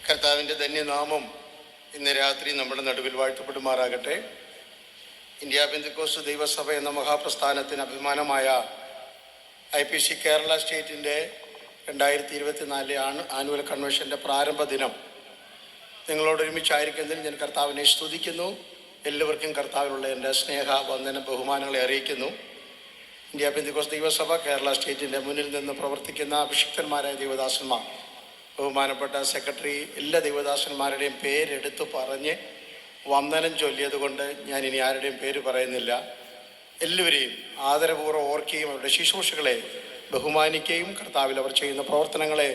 കർത്താവിൻ്റെ ധന്യനാമം ഇന്ന് രാത്രി നമ്മുടെ നടുവിൽ വാഴ്ത്തപ്പെടുമാറാകട്ടെ. ഇന്ത്യ പെന്തക്കോസ്ത് ദൈവസഭ എന്ന മഹാപ്രസ്ഥാനത്തിന് അഭിമാനമായ IPC കേരള സ്റ്റേറ്റിൻ്റെ 2024 ആനുവൽ കൺവെൻഷൻ്റെ പ്രാരംഭ ദിനം നിങ്ങളോടൊരുമിച്ചായിരിക്കുന്നതിൽ ഞാൻ കർത്താവിനെ സ്തുതിക്കുന്നു. എല്ലാവർക്കും കർത്താവിലുള്ള എൻ്റെ സ്നേഹ വന്ദന ബഹുമാനങ്ങളെ അറിയിക്കുന്നു. ഇന്ത്യ പെന്തക്കോസ്ത് ദൈവസഭ കേരള സ്റ്റേറ്റിൻ്റെ മുന്നിൽ നിന്ന് പ്രവർത്തിക്കുന്ന അഭിഷിക്തന്മാരായ ദൈവദാസന്മാർ, ബഹുമാനപ്പെട്ട സെക്രട്ടറി, എല്ലാ ദൈവദാസന്മാരുടെയും പേരെടുത്ത് പറഞ്ഞ് വന്ദനം ചൊല്ലിയതുകൊണ്ട് ഞാൻ ഇനി ആരുടെയും പേര് പറയുന്നില്ല. എല്ലാവരെയും ആദരപൂർവ്വം ഓർക്കുകയും അവരുടെ ശുശ്രൂഷകളെ ബഹുമാനിക്കുകയും കർത്താവിൽ അവർ ചെയ്യുന്ന പ്രവർത്തനങ്ങളെ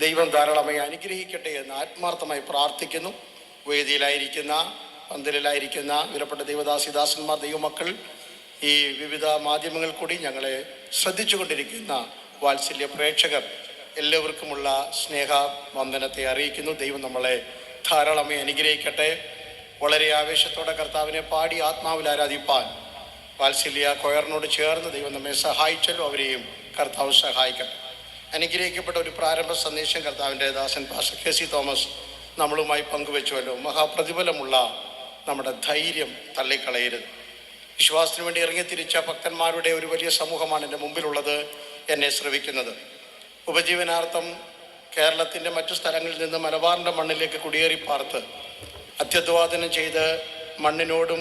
ദൈവം ധാരാളമായി അനുഗ്രഹിക്കട്ടെ എന്ന് ആത്മാർത്ഥമായി പ്രാർത്ഥിക്കുന്നു. വേദിയിലായിരിക്കുന്ന, പന്തലിലായിരിക്കുന്ന വിലപ്പെട്ട ദൈവദാസിദാസന്മാർ, ദൈവമക്കൾ, ഈ വിവിധ മാധ്യമങ്ങളിൽ കൂടി ഞങ്ങളെ ശ്രദ്ധിച്ചു കൊണ്ടിരിക്കുന്ന വാത്സല്യ പ്രേക്ഷകർ എല്ലാവർക്കുമുള്ള സ്നേഹ വന്ദനത്തെ അറിയിക്കുന്നു. ദൈവം നമ്മളെ ധാരാളമായി അനുഗ്രഹിക്കട്ടെ. വളരെ ആവേശത്തോടെ കർത്താവിനെ പാടി ആത്മാവിൽ ആരാധിപ്പാൻ വാത്സല്യ കൊയറിനോട് ചേർന്ന് ദൈവം നമ്മെ സഹായിച്ചല്ലോ. അവരെയും കർത്താവ് സഹായിക്കട്ടെ. അനുഗ്രഹിക്കപ്പെട്ട ഒരു പ്രാരംഭ സന്ദേശം കർത്താവിൻ്റെ ദാസൻ പാസ്റ്റർ KC തോമസ് നമ്മളുമായി പങ്കുവെച്ചുവല്ലോ. മഹാപ്രതിഫലമുള്ള നമ്മുടെ ധൈര്യം തള്ളിക്കളയരുത്. വിശ്വാസത്തിന് വേണ്ടി ഇറങ്ങിത്തിരിച്ച ഭക്തന്മാരുടെ ഒരു വലിയ സമൂഹമാണ് എൻ്റെ മുമ്പിലുള്ളത്, എന്നെ ശ്രവിക്കുന്നത്. ഉപജീവനാർത്ഥം കേരളത്തിൻ്റെ മറ്റു സ്ഥലങ്ങളിൽ നിന്ന് മലബാറിൻ്റെ മണ്ണിലേക്ക് കുടിയേറി പാർത്ത് അത്യധ്വാദനം ചെയ്ത് മണ്ണിനോടും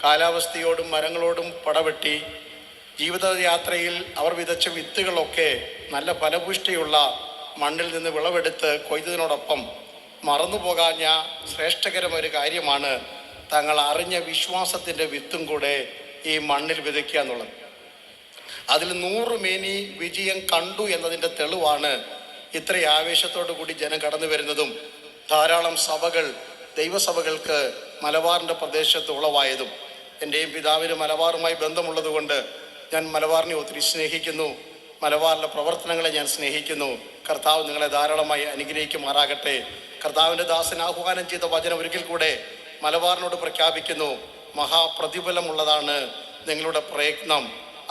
കാലാവസ്ഥയോടും മരങ്ങളോടും പടവെട്ടി ജീവിതയാത്രയിൽ അവർ വിതച്ച വിത്തുകളൊക്കെ നല്ല ഫലപുഷ്ടിയുള്ള മണ്ണിൽ നിന്ന് വിളവെടുത്ത് കൊയ്തതിനോടൊപ്പം മറന്നുപോകാഞ്ഞ ശ്രേഷ്ഠകരമൊരു കാര്യമാണ് തങ്ങൾ അറിഞ്ഞ വിശ്വാസത്തിൻ്റെ വിത്തും കൂടെ ഈ മണ്ണിൽ വിതയ്ക്കുക എന്നുള്ളത്. അതിൽ 100 മേനി വിജയം കണ്ടു എന്നതിൻ്റെ തെളിവാണ് ഇത്ര ആവേശത്തോടു കൂടി ജനം കടന്നു വരുന്നതും ധാരാളം സഭകൾ, ദൈവസഭകൾക്ക് മലബാറിൻ്റെ പ്രദേശത്ത് ഉളവായതും. എൻ്റെയും പിതാവിന് മലബാറുമായി ബന്ധമുള്ളത് കൊണ്ട് ഞാൻ മലബാറിനെ ഒത്തിരി സ്നേഹിക്കുന്നു. മലബാറിലെ പ്രവർത്തനങ്ങളെ ഞാൻ സ്നേഹിക്കുന്നു. കർത്താവ് നിങ്ങളെ ധാരാളമായി അനുഗ്രഹിക്കുമാറാകട്ടെ. കർത്താവിൻ്റെ ദാസൻ ആഹ്വാനം ചെയ്ത വചനം ഒരിക്കൽ കൂടെ മലബാറിനോട് പ്രഖ്യാപിക്കുന്നു. മഹാപ്രതിഫലമുള്ളതാണ് നിങ്ങളുടെ പ്രയത്നം.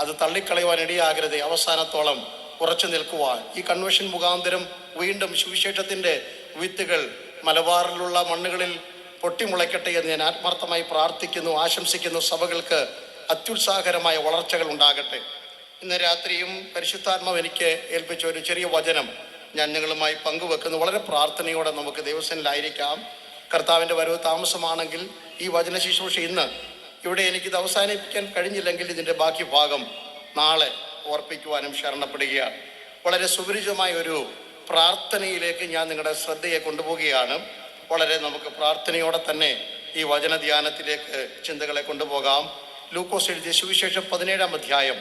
അത് തള്ളിക്കളയുവാൻ ഇടയാകരുത്. അവസാനത്തോളം ഉറച്ചു നിൽക്കുവാൻ ഈ കൺവെൻഷൻ മുഖാന്തരം വീണ്ടും സുവിശേഷത്തിൻ്റെ വിത്തുകൾ മലബാറിലുള്ള മണ്ണുകളിൽ പൊട്ടിമുളയ്ക്കട്ടെ എന്ന് ഞാൻ ആത്മാർത്ഥമായി പ്രാർത്ഥിക്കുന്നു, ആശംസിക്കുന്നു. സഭകൾക്ക് അത്യുത്സാഹകരമായ വളർച്ചകൾ ഉണ്ടാകട്ടെ. ഇന്ന് രാത്രിയും പരിശുദ്ധാത്മാവ് എനിക്ക് ഏൽപ്പിച്ച ഒരു ചെറിയ വചനം ഞാൻ നിങ്ങളുമായി പങ്കുവെക്കുന്നു. വളരെ പ്രാർത്ഥനയോടെ നമുക്ക് ദൈവസന്നിധിയിലായിരിക്കാം. കർത്താവിൻ്റെ വരവ് താമസമാണെങ്കിൽ ഈ വചന ശുശ്രൂഷ ഇന്ന് ഇവിടെ എനിക്കിത് അവസാനിപ്പിക്കാൻ കഴിഞ്ഞില്ലെങ്കിൽ ഇതിൻ്റെ ബാക്കി ഭാഗം നാളെ ഓർപ്പിക്കുവാനും ശരണപ്പെടുകയാണ്. വളരെ സുപരിചിതമായ ഒരു പ്രാർത്ഥനയിലേക്ക് ഞാൻ നിങ്ങളുടെ ശ്രദ്ധയെ കൊണ്ടുപോവുകയാണ്. വളരെ നമുക്ക് പ്രാർത്ഥനയോടെ തന്നെ ഈ വചനധ്യാനത്തിലേക്ക് ചിന്തകളെ കൊണ്ടുപോകാം. ലൂക്കോസ് എഴുതിയ സുവിശേഷം 17-ാം അധ്യായം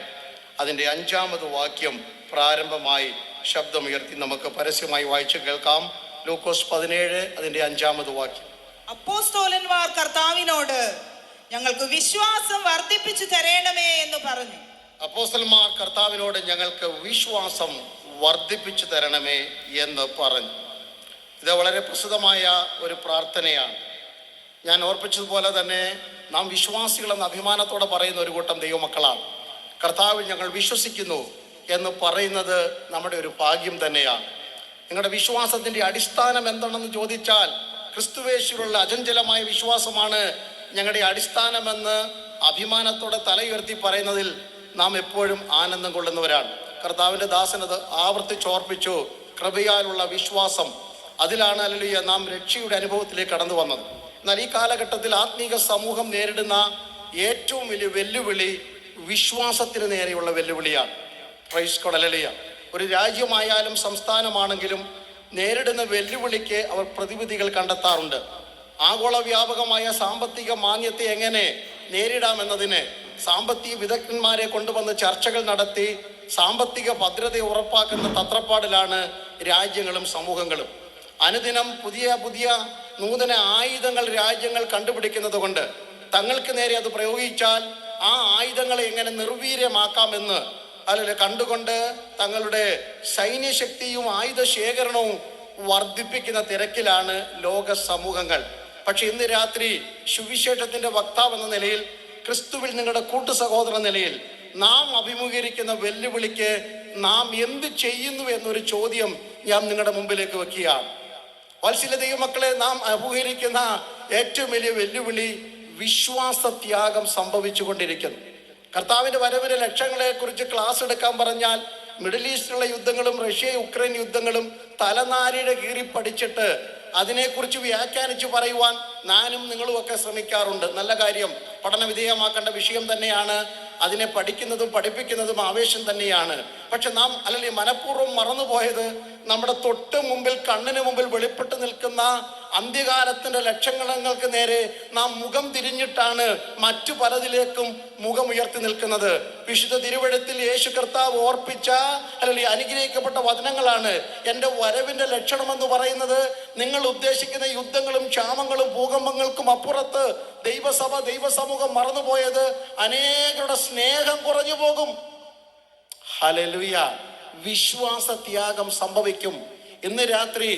അതിൻ്റെ 5-ാമത് വാക്യം പ്രാരംഭമായി ശബ്ദമുയർത്തി നമുക്ക് പരസ്യമായി വായിച്ചു കേൾക്കാം. ലൂക്കോസ് 17 അതിൻ്റെ 5-ാമത് വാക്യം. അപ്പോസ്തലന്മാർ കർത്താവിനോട് ഞങ്ങൾക്ക് വിശ്വാസം വർദ്ധിപ്പിച്ചു തരണമേ എന്ന് പറഞ്ഞു. അപ്പോസ്തലന്മാർ കർത്താവിനോട് ഞങ്ങൾക്ക് വിശ്വാസം വർദ്ധിപ്പിച്ചു തരണമേ എന്ന് പറഞ്ഞു. ഇത് വളരെ പ്രസിദ്ധമായ ഒരു പ്രാർത്ഥനയാണ്. ഞാൻ ഓർപ്പിച്ചതുപോലെ തന്നെ നാം വിശ്വാസികളെന്ന് അഭിമാനത്തോടെ പറയുന്ന ഒരു കൂട്ടം ദൈവമക്കളാണ്. കർത്താവിൽ ഞങ്ങൾ വിശ്വസിക്കുന്നു എന്ന് പറയുന്നത് നമ്മുടെ ഒരു ഭാഗ്യം തന്നെയാണ്. നിങ്ങളുടെ വിശ്വാസത്തിൻ്റെ അടിസ്ഥാനം എന്താണെന്ന് ചോദിച്ചാൽ ക്രിസ്തുവേശുവിലുള്ള അചഞ്ചലമായ വിശ്വാസമാണ് ഞങ്ങളുടെ അടിസ്ഥാനമെന്ന് അഭിമാനത്തോടെ തലയുയർത്തി പറയുന്നതിൽ നാം എപ്പോഴും ആനന്ദം കൊള്ളുന്നവരാണ്. കർത്താവിൻ്റെ ദാസനത് ആവർത്തിച്ചോർപ്പിച്ചു. കൃപയാലുള്ള വിശ്വാസം, അതിലാണ് ഹല്ലേലൂയ നാം രക്ഷയുടെ അനുഭവത്തിലേക്ക് കടന്നു വന്നത്. എന്നാൽ ഈ കാലഘട്ടത്തിൽ ആത്മീക സമൂഹം നേരിടുന്ന ഏറ്റവും വലിയ വെല്ലുവിളി വിശ്വാസത്തിന് നേരെയുള്ള വെല്ലുവിളിയാണ്. Praise God, hallelujah. ഒരു രാജ്യമായാലും സംസ്ഥാനമാണെങ്കിലും നേരിടുന്ന വെല്ലുവിളിക്ക് അവർ പ്രതിവിധികൾ കണ്ടെത്താറുണ്ട്. ആഗോള വ്യാപകമായ സാമ്പത്തിക മാന്ദ്യത്തെ എങ്ങനെ നേരിടാമെന്നതിന് സാമ്പത്തിക വിദഗ്ധന്മാരെ കൊണ്ടുവന്ന് ചർച്ചകൾ നടത്തി സാമ്പത്തിക ഭദ്രത ഉറപ്പാക്കുന്ന തത്രപ്പാടിലാണ് രാജ്യങ്ങളും സമൂഹങ്ങളും. അനുദിനം പുതിയ പുതിയ നൂതന ആയുധങ്ങൾ രാജ്യങ്ങൾ കണ്ടുപിടിക്കുന്നത് കൊണ്ട് തങ്ങൾക്ക് നേരെ അത് പ്രയോഗിച്ചാൽ ആ ആയുധങ്ങളെ എങ്ങനെ നിർവീര്യമാക്കാമെന്ന് അല്ലെങ്കിൽ കണ്ടുകൊണ്ട് തങ്ങളുടെ സൈന്യശക്തിയും ആയുധ ശേഖരണവും വർദ്ധിപ്പിക്കുന്ന തിരക്കിലാണ് ലോക സമൂഹങ്ങൾ. പക്ഷെ ഇന്ന് രാത്രി സുവിശേഷത്തിൻ്റെ വക്താവ് എന്ന നിലയിൽ, ക്രിസ്തുവിൽ നിങ്ങളുടെ കൂട്ടു സഹോദര നിലയിൽ നാം അഭിമുഖീകരിക്കുന്ന വെല്ലുവിളിക്ക് നാം എന്ത് ചെയ്യുന്നു എന്നൊരു ചോദ്യം ഞാൻ നിങ്ങളുടെ മുമ്പിലേക്ക് വെക്കുകയാണ്. വാത്സല്യ ദൈവമക്കളെ, നാം അഭിമുഖീകരിക്കുന്ന ഏറ്റവും വലിയ വെല്ലുവിളി വിശ്വാസത്യാഗം സംഭവിച്ചു കൊണ്ടിരിക്കുന്നു. കർത്താവിൻ്റെ വരവിൻ്റെ ലക്ഷ്യങ്ങളെക്കുറിച്ച് ക്ലാസ് എടുക്കാൻ പറഞ്ഞാൽ മിഡിൽ ഈസ്റ്റിലുള്ള യുദ്ധങ്ങളും റഷ്യ യുക്രൈൻ യുദ്ധങ്ങളും തലനാരിയുടെ കീറി പഠിച്ചിട്ട് അതിനെക്കുറിച്ച് വ്യാഖ്യാനിച്ച് പറയുവാൻ ഞാനും നിങ്ങളുമൊക്കെ ശ്രമിക്കാറുണ്ട്. നല്ല കാര്യം, പഠന വിധേയമാക്കേണ്ട വിഷയം തന്നെയാണ്. അതിനെ പഠിക്കുന്നതും പഠിപ്പിക്കുന്നതും ആവേശം തന്നെയാണ്. പക്ഷെ നാം അല്ലെങ്കിൽ മനഃപൂർവ്വം മറന്നുപോയത് നമ്മുടെ തൊട്ട് മുമ്പിൽ കണ്ണിന് മുമ്പിൽ വെളിപ്പെട്ട് നിൽക്കുന്ന അന്ത്യകാലത്തിൻ്റെ ലക്ഷണങ്ങൾക്ക് നേരെ നാം മുഖം തിരിഞ്ഞിട്ടാണ് മറ്റു പലതിലേക്കും മുഖം ഉയർത്തി നിൽക്കുന്നത്. വിശുദ്ധ തിരുവെഴുത്തിൽ യേശു കർത്താവ് ഓർപ്പിച്ച അല്ലെങ്കിൽ അനുഗ്രഹിക്കപ്പെട്ട വചനങ്ങളാണ്. എൻ്റെ വരവിൻ്റെ ലക്ഷണമെന്ന് പറയുന്നത് നിങ്ങൾ ഉദ്ദേശിക്കുന്ന യുദ്ധങ്ങളും ക്ഷാമങ്ങളും ഭൂകമ്പങ്ങൾക്കും അപ്പുറത്ത് ദൈവസഭ ദൈവസമൂഹം മറന്നുപോയത് അനേകരുടെ സ്നേഹം കുറഞ്ഞു പോകും. ഹല്ലേലൂയ. വിശ്വാസത്യാഗം സംഭവിക്കും. ഇന്ന് രാത്രി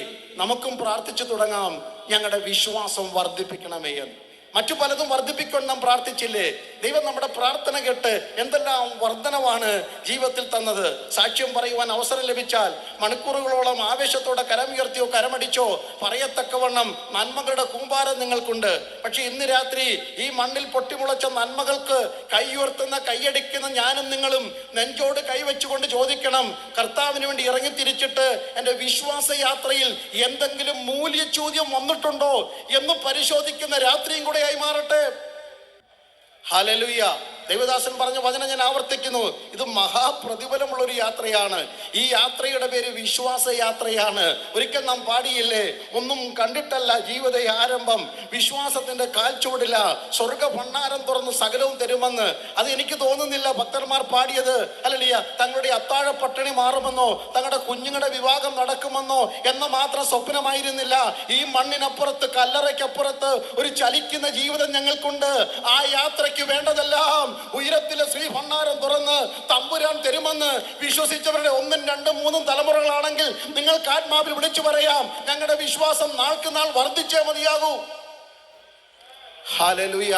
നമുക്കും പ്രാർത്ഥിച്ചു തുടങ്ങാം, ഞങ്ങളുടെ വിശ്വാസം വർദ്ധിപ്പിക്കണമേ എന്ന്. മറ്റു പലതും വർദ്ധിപ്പിക്കൊണ്ട് നാം പ്രാർത്ഥിച്ചില്ലേ? ദൈവം നമ്മുടെ പ്രാർത്ഥന കേട്ട് എന്തെല്ലാം വർധനവാണ് ജീവിതത്തിൽ തന്നത്. സാക്ഷ്യം പറയുവാൻ അവസരം ലഭിച്ചാൽ മണിക്കൂറുകളോളം ആവേശത്തോടെ കരമുയർത്തിയോ കരമടിച്ചോ പറയത്തക്കവണ്ണം നന്മകളുടെ കൂമ്പാരം നിങ്ങൾക്കുണ്ട്. പക്ഷെ ഇന്ന് രാത്രി ഈ മണ്ണിൽ പൊട്ടിമുളച്ച നന്മകൾക്ക് കൈയുയർത്തുന്ന കൈയടിക്കുന്ന ഞാനും നിങ്ങളും നെഞ്ചോട് കൈവച്ചുകൊണ്ട് ചോദിക്കണം, കർത്താവിന് വേണ്ടി ഇറങ്ങിത്തിരിച്ചിട്ട് എൻ്റെ വിശ്വാസ യാത്രയിൽ എന്തെങ്കിലും മൂല്യചോദ്യം വന്നിട്ടുണ്ടോ എന്ന് പരിശോധിക്കുന്ന രാത്രിയും കൂടെ ആയി മാറട്ടെ. ഹല്ലേലൂയ. ദൈവദാസൻ പറഞ്ഞ വചനം ഞാൻ ആവർത്തിക്കുന്നു. ഇത് മഹാപ്രതിഫലമുള്ള ഒരു യാത്രയാണ്. ഈ യാത്രയുടെ പേര് വിശ്വാസ യാത്രയാണ്. ഒരിക്കൽ നാം പാടിയില്ലേ, ഒന്നും കണ്ടിട്ടല്ല ജീവിത ആരംഭം, വിശ്വാസത്തിന്റെ കാൽച്ചുവടില സ്വർഗ ഭണ്ഡാരം തുറന്ന് സകലവും തരുമെന്ന്. അത് എനിക്ക് തോന്നുന്നില്ല ഭക്തന്മാർ പാടിയത് അല്ലല്ല തങ്ങളുടെ അത്താഴ പട്ടിണി മാറുമെന്നോ തങ്ങളുടെ കുഞ്ഞുങ്ങളുടെ വിവാഹം നടക്കുമെന്നോ എന്ന മാത്രം സ്വപ്നമായിരുന്നില്ല. ഈ മണ്ണിനപ്പുറത്ത് കല്ലറയ്ക്കപ്പുറത്ത് ഒരു ചലിക്കുന്ന ജീവിതം ഞങ്ങൾക്കുണ്ട്. ആ യാത്രയ്ക്ക് വേണ്ടതെല്ലാം ഉയരത്തിലെ ശ്രീ ഭണ്ഡാരം തുറന്ന് തമ്പുരാൻ തരുമെന്ന് വിശ്വസിച്ചവരുടെ 1, 2, 3 തലമുറകളാണെങ്കിൽ നിങ്ങൾക്ക് ആത്മാവിൽ വിളിച്ചു പറയാം, ഞങ്ങളുടെ വിശ്വാസം നാൾക്ക് നാൾ വർദ്ധിച്ചേ മതിയാകൂ. ഹല്ലേലൂയ.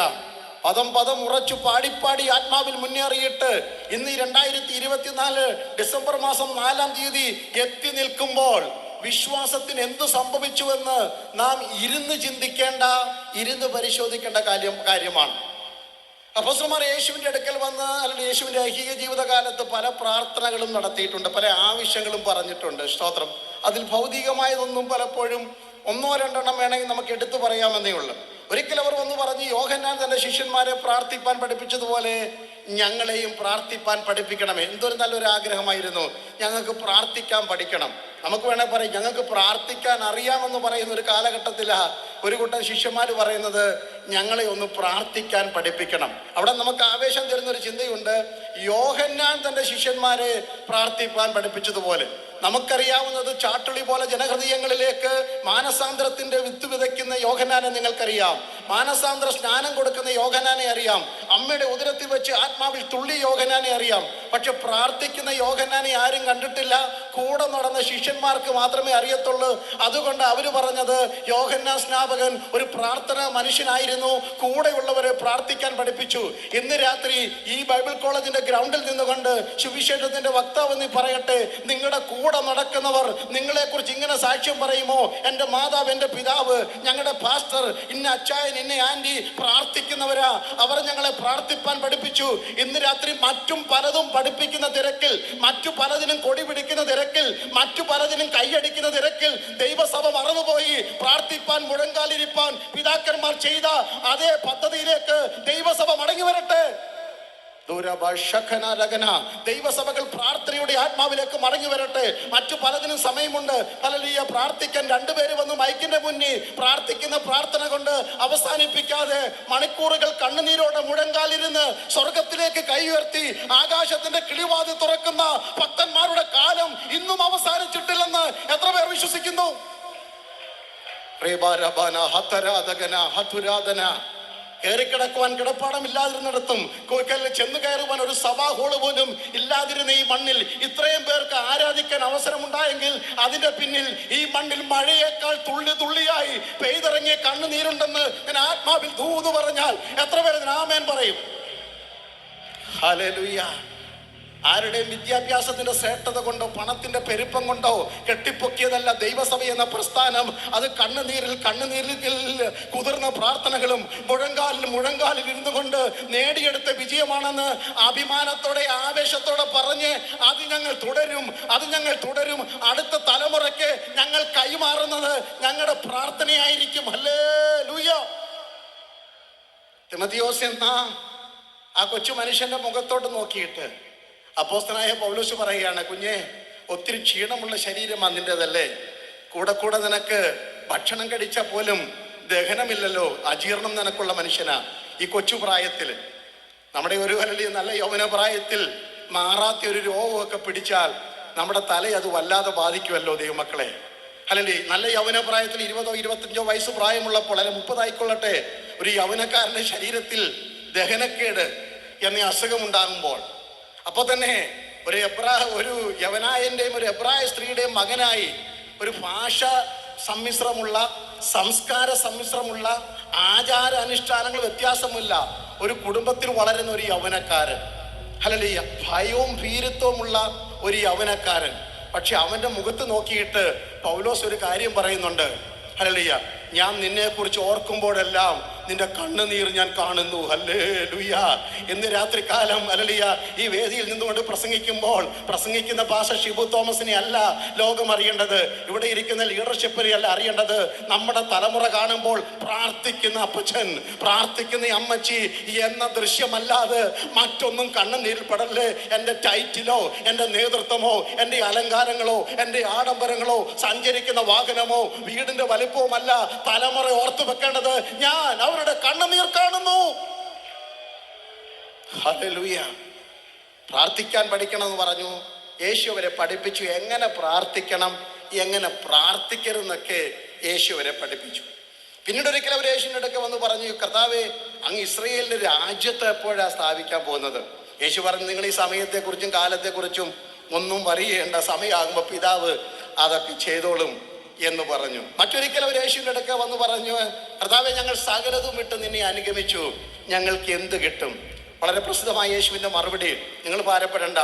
പദം ഉറച്ചു പാടിപ്പാടി ആത്മാവിൽ മുന്നേറിയിട്ട് ഇന്ന് 2024 ഡിസംബർ മാസം 4-ാം തീയതി എത്തി നിൽക്കുമ്പോൾ വിശ്വാസത്തിന് എന്ത് സംഭവിച്ചുവെന്ന് നാം ഇരുന്ന് ചിന്തിക്കേണ്ട, ഇരുന്ന് പരിശോധിക്കേണ്ട കാര്യമാണ്. അപ്പോസ്തലന്മാർ യേശുവിൻ്റെ അടുക്കൽ വന്ന് അല്ലെങ്കിൽ യേശുവിൻ്റെ ഐഹിക ജീവിതകാലത്ത് പല പ്രാർത്ഥനകളും നടത്തിയിട്ടുണ്ട്, പല ആവശ്യങ്ങളും പറഞ്ഞിട്ടുണ്ട്. സ്തോത്രം. അതിൽ ഭൗതികമായതൊന്നും പലപ്പോഴും 1-2 വേണമെങ്കിൽ നമുക്ക് എടുത്തു പറയാമെന്നേ ഉള്ളൂ. ഒരിക്കൽ അവർ വന്ന് പറഞ്ഞ്, യോഹന്നാൻ തൻ്റെ ശിഷ്യന്മാരെ പ്രാർത്ഥിപ്പാൻ പഠിപ്പിച്ചതുപോലെ ഞങ്ങളെയും പ്രാർത്ഥിപ്പാൻ പഠിപ്പിക്കണമേ. എന്തൊരു നല്ലൊരു ആഗ്രഹമായിരുന്നു. ഞങ്ങൾക്ക് പ്രാർത്ഥിക്കാൻ പഠിക്കണം. നമുക്ക് വേണേൽ പറയും, ഞങ്ങൾക്ക് പ്രാർത്ഥിക്കാൻ അറിയാമെന്ന് പറയുന്ന ഒരു കാലഘട്ടത്തിലാണ് ഒരു കൂട്ടം ശിഷ്യന്മാർ പറയുന്നത്, ഞങ്ങളെ ഒന്ന് പ്രാർത്ഥിക്കാൻ പഠിപ്പിക്കണം. അവിടെ നമുക്ക് ആവേശം തരുന്നൊരു ചിന്തയുണ്ട്. യോഹന്നാൻ തൻ്റെ ശിഷ്യന്മാരെ പ്രാർത്ഥിപ്പാൻ പഠിപ്പിച്ചതുപോലെ നമുക്കറിയാവുന്നത് ചാട്ടുളി പോലെ ജനഹൃദയങ്ങളിലേക്ക് മാനസാന്തരത്തിന്റെ വിത്ത് വിതയ്ക്കുന്ന യോഹന്നാനെ നിങ്ങൾക്കറിയാം. മാനസാന്തര സ്നാനം കൊടുക്കുന്ന യോഹന്നാനെ അറിയാം. അമ്മയുടെ ഉദരത്തിൽ വെച്ച് ആത്മാവിൽ തുള്ളി യോഹന്നാനെ അറിയാം. പക്ഷെ പ്രാർത്ഥിക്കുന്ന യോഹന്നാനെ ആരും കണ്ടിട്ടില്ല. കൂടെ നടന്ന ശിഷ്യന്മാർക്ക് മാത്രമേ അറിയത്തുള്ളൂ. അതുകൊണ്ട് അവര് പറഞ്ഞത്, യോഹന്നാൻ സ്നാപകൻ ഒരു പ്രാർത്ഥന മനുഷ്യനായിരുന്നു, കൂടെയുള്ളവരെ പ്രാർത്ഥിക്കാൻ പഠിപ്പിച്ചു. ഇന്ന് രാത്രി ഈ ബൈബിൾ കോളേജിന്റെ ഗ്രൗണ്ടിൽ നിന്നുകൊണ്ട് സുവിശേഷത്തിന്റെ വക്താവ് നീ പറയട്ടെ, നിങ്ങളുടെ കൂടെ നടക്കുന്നവർ നിങ്ങളെ കുറിച്ച് ഇങ്ങനെ സാക്ഷ്യം പറയുമോ? എൻ്റെ മാതാവ്, എൻ്റെ പിതാവ്, ഞങ്ങളുടെ പാസ്റ്റർ, ഇന്ന അച്ചായൻ, ഇന്ന ആന്റി പ്രാർത്ഥിക്കുന്നവരാ, അവർ ഞങ്ങളെ പ്രാർത്ഥിപ്പാൻ പഠിപ്പിച്ചു. ഇന്ന് രാത്രി മറ്റും പലതും പഠിപ്പിക്കുന്ന തിരക്കിൽ, മറ്റു പലതിനും കൊടി പിടിക്കുന്ന തിരക്കിൽ, മറ്റു പലതിനും കൈയടിക്കുന്ന തിരക്കിൽ ദൈവസഭ മറന്നുപോയി പ്രാർത്ഥിപ്പാൻ മുഴങ്കാലിരിപ്പാൻ പിതാക്കന്മാർ ചെയ്ത അതേ പദ്ധതിയിലേക്ക് ദൈവസഭ മടങ്ങി വരട്ടെ. ദൈവസഭകൾ പ്രാർത്ഥനയുടെ ആത്മാവിലേക്ക് മടങ്ങി വരട്ടെ. മറ്റു പലതിനും സമയമുണ്ട്. ഹല്ലേലൂയ. പ്രാർത്ഥിക്കാൻ 2 പേര് വന്ന് മൈക്കിന്റെ മുന്നിൽ പ്രാർത്ഥിക്കുന്ന പ്രാർത്ഥന കൊണ്ട് അവസാനിപ്പിക്കാതെ മണിക്കൂറുകൾ കണ്ണുനീരോടെ മുഴങ്കാലിരുന്ന് സ്വർഗത്തിലേക്ക് കൈ ഉയർത്തി ആകാശത്തിന്റെ കിളിവാതിൽ തുറക്കുന്ന ഭക്തന്മാരുടെ കാലം ഇന്നും അവസാനിച്ചിട്ടില്ലെന്ന് എത്ര പേർ വിശ്വസിക്കുന്നു? കയറിക്കിടക്കുവാൻ കിടപ്പാടമില്ലാതിരുന്നിടത്തും ചെന്ന് കയറുവാൻ ഒരു സഭാ ഹോള് പോലും ഇല്ലാതിരുന്ന ഈ മണ്ണിൽ ഇത്രയും പേർക്ക് ആരാധിക്കാൻ അവസരമുണ്ടായെങ്കിൽ അതിന്റെ പിന്നിൽ ഈ മണ്ണിൽ മഴയേക്കാൾ തുള്ളി തുള്ളിയായി പെയ്തിറങ്ങിയ കണ്ണുനീരുണ്ടെന്ന് ഞാൻ ആത്മാവിൽ ധൂന്ന് പറഞ്ഞാൽ എത്ര പേര് ആമേൻ പറയും? ഹല്ലേലൂയ. ആരുടെയും വിദ്യാഭ്യാസത്തിന്റെ ശ്രേഷ്ഠത കൊണ്ടോ പണത്തിന്റെ പെരുപ്പം കൊണ്ടോ കെട്ടിപ്പൊക്കിയതല്ല ദൈവസഭ എന്ന പ്രസ്ഥാനം. അത് കണ്ണുനീരിൽ കുതിർന്ന പ്രാർത്ഥനകളും മുഴങ്കാലിൽ ഇരുന്നു കൊണ്ട് നേടിയെടുത്ത വിജയമാണെന്ന് അഭിമാനത്തോടെ ആവേശത്തോടെ പറഞ്ഞ് അത് ഞങ്ങൾ തുടരും. അടുത്ത തലമുറയ്ക്ക് ഞങ്ങൾ കൈമാറുന്നത് ഞങ്ങളുടെ പ്രാർത്ഥനയായിരിക്കും. ഹല്ലേലൂയ. തിമോഥെയോസ് എന്ന ആ കൊച്ചു മനുഷ്യന്റെ മുഖത്തോട്ട് നോക്കിയിട്ട് അപ്പോസ്തലനായ പൗലോസ് പറയുകയാണ്, കുഞ്ഞെ, ഒത്തിരി ക്ഷീണമുള്ള ശരീരമാണ് നിന്റേതല്ലേ, കൂടെ നിനക്ക് ഭക്ഷണം കഴിച്ചാൽ പോലും ദഹനമില്ലല്ലോ, അജീർണം നിനക്കുള്ള മനുഷ്യനാ. ഈ കൊച്ചു പ്രായത്തിൽ നമ്മുടെ ഒരു നല്ല യൗവന പ്രായത്തിൽ മാറാത്ത ഒരു രോഗമൊക്കെ പിടിച്ചാൽ നമ്മുടെ തലയെ അത് വല്ലാതെ ബാധിക്കുമല്ലോ ദൈവമക്കളെ. അല്ലല്ലേ, നല്ല യൗവന പ്രായത്തിൽ 20 25 വയസ്സ് പ്രായമുള്ളപ്പോൾ, അല്ലെ 30 ആയിക്കൊള്ളട്ടെ, ഒരു യൗവനക്കാരന്റെ ശരീരത്തിൽ ദഹനക്കേട് എന്ന അസുഖം ഉണ്ടാകുമ്പോൾ, അപ്പോൾ തന്നെ ഒരു യവനായന്റെയും ഒരു എബ്രായ സ്ത്രീയുടെയും മകനായി ഒരു ഭാഷ സമ്മിശ്രമുള്ള, സംസ്കാര സമ്മിശ്രമുള്ള, ആചാര അനുഷ്ഠാനങ്ങൾ വ്യത്യാസമില്ല ഒരു കുടുംബത്തിൽ വളരുന്ന ഒരു യൗവനക്കാരൻ, ഹല്ലേലൂയ, ഭയവും ഭീരുത്വമുള്ള ഒരു യൗവനക്കാരൻ. പക്ഷെ അവന്റെ മുഖത്ത് നോക്കിയിട്ട് പൗലോസ് ഒരു കാര്യം പറയുന്നുണ്ട്. ഹല്ലേലൂയ, ഞാൻ നിന്നെ കുറിച്ച് ഓർക്കുമ്പോഴെല്ലാം നിന്റെ കണ്ണുനീർ ഞാൻ കാണുന്നു. ഹല്ലേലൂയ. ഇന്ന് രാത്രികാലം ഹല്ലേലൂയ ഈ വേദിയിൽ നിന്നുകൊണ്ട് പ്രസംഗിക്കുന്ന ഭാഷ ഷിബു തോമസിനെ അല്ല ലോകം അറിയേണ്ടത്, ഇവിടെ ഇരിക്കുന്ന ലീഡർഷിപ്പിനെ അല്ല അറിയേണ്ടത്. നമ്മുടെ തലമുറ കാണുമ്പോൾ പ്രാർത്ഥിക്കുന്ന അപ്പച്ചൻ, പ്രാർത്ഥിക്കുന്ന അമ്മച്ചി എന്ന ദൃശ്യമല്ലാതെ മറ്റൊന്നും കണ്ണുനീരിൽ പെടല്ലേ. എൻ്റെ ടൈറ്റിലോ, എൻ്റെ നേതൃത്വമോ, എൻ്റെ അലങ്കാരങ്ങളോ, എൻ്റെ ആഡംബരങ്ങളോ, സഞ്ചരിക്കുന്ന വാഹനമോ, വീടിന്റെ വലിപ്പവുമല്ല തലമുറ ഓർത്തു വെക്കേണ്ടത്. ഞാൻ അവരുടെ കണ്ണുനീർ കാണുന്നു. ഹല്ലേലൂയ. പ്രാർത്ഥിക്കാൻ പഠിക്കണം എന്ന് പറഞ്ഞു. യേശു അവരെ പഠിപ്പിച്ചു എങ്ങനെ പ്രാർത്ഥിക്കണം, എങ്ങനെ പ്രാർത്ഥിക്കരുതെന്നൊക്കെ യേശു അവരെ പഠിപ്പിച്ചു. പിന്നീട് ഒരിക്കൽ അവർ യേശുവിൻ്റെ അടുക്കെ വന്ന് പറഞ്ഞു, കർത്താവേ, അങ്ങ് ഇസ്രായേലിന്റെ രാജ്യത്തെ എപ്പോഴാണ് സ്ഥാപിക്കാൻ പോകുന്നത്? യേശു പറഞ്ഞു, നിങ്ങൾ ഈ സമയത്തെക്കുറിച്ചും കാലത്തെക്കുറിച്ചും ഒന്നും അറിയേണ്ട, സമയമാകുമ്പോൾ പിതാവ് അതൊക്കെ ചെയ്തോളും എന്ന് പറഞ്ഞു. മറ്റൊരിക്കൽ അവർ യേശുവിൻ്റെ അടുക്കെ വന്ന് പറഞ്ഞു, കർത്താവേ, ഞങ്ങൾ സകലതും വിട്ട് നിന്നെ അനുഗമിച്ചു, ഞങ്ങൾക്ക് എന്ത് കിട്ടും? വളരെ പ്രസിദ്ധമായ യേശുവിൻ്റെ മറുപടി, നിങ്ങൾ ഭാരപ്പെടേണ്ട.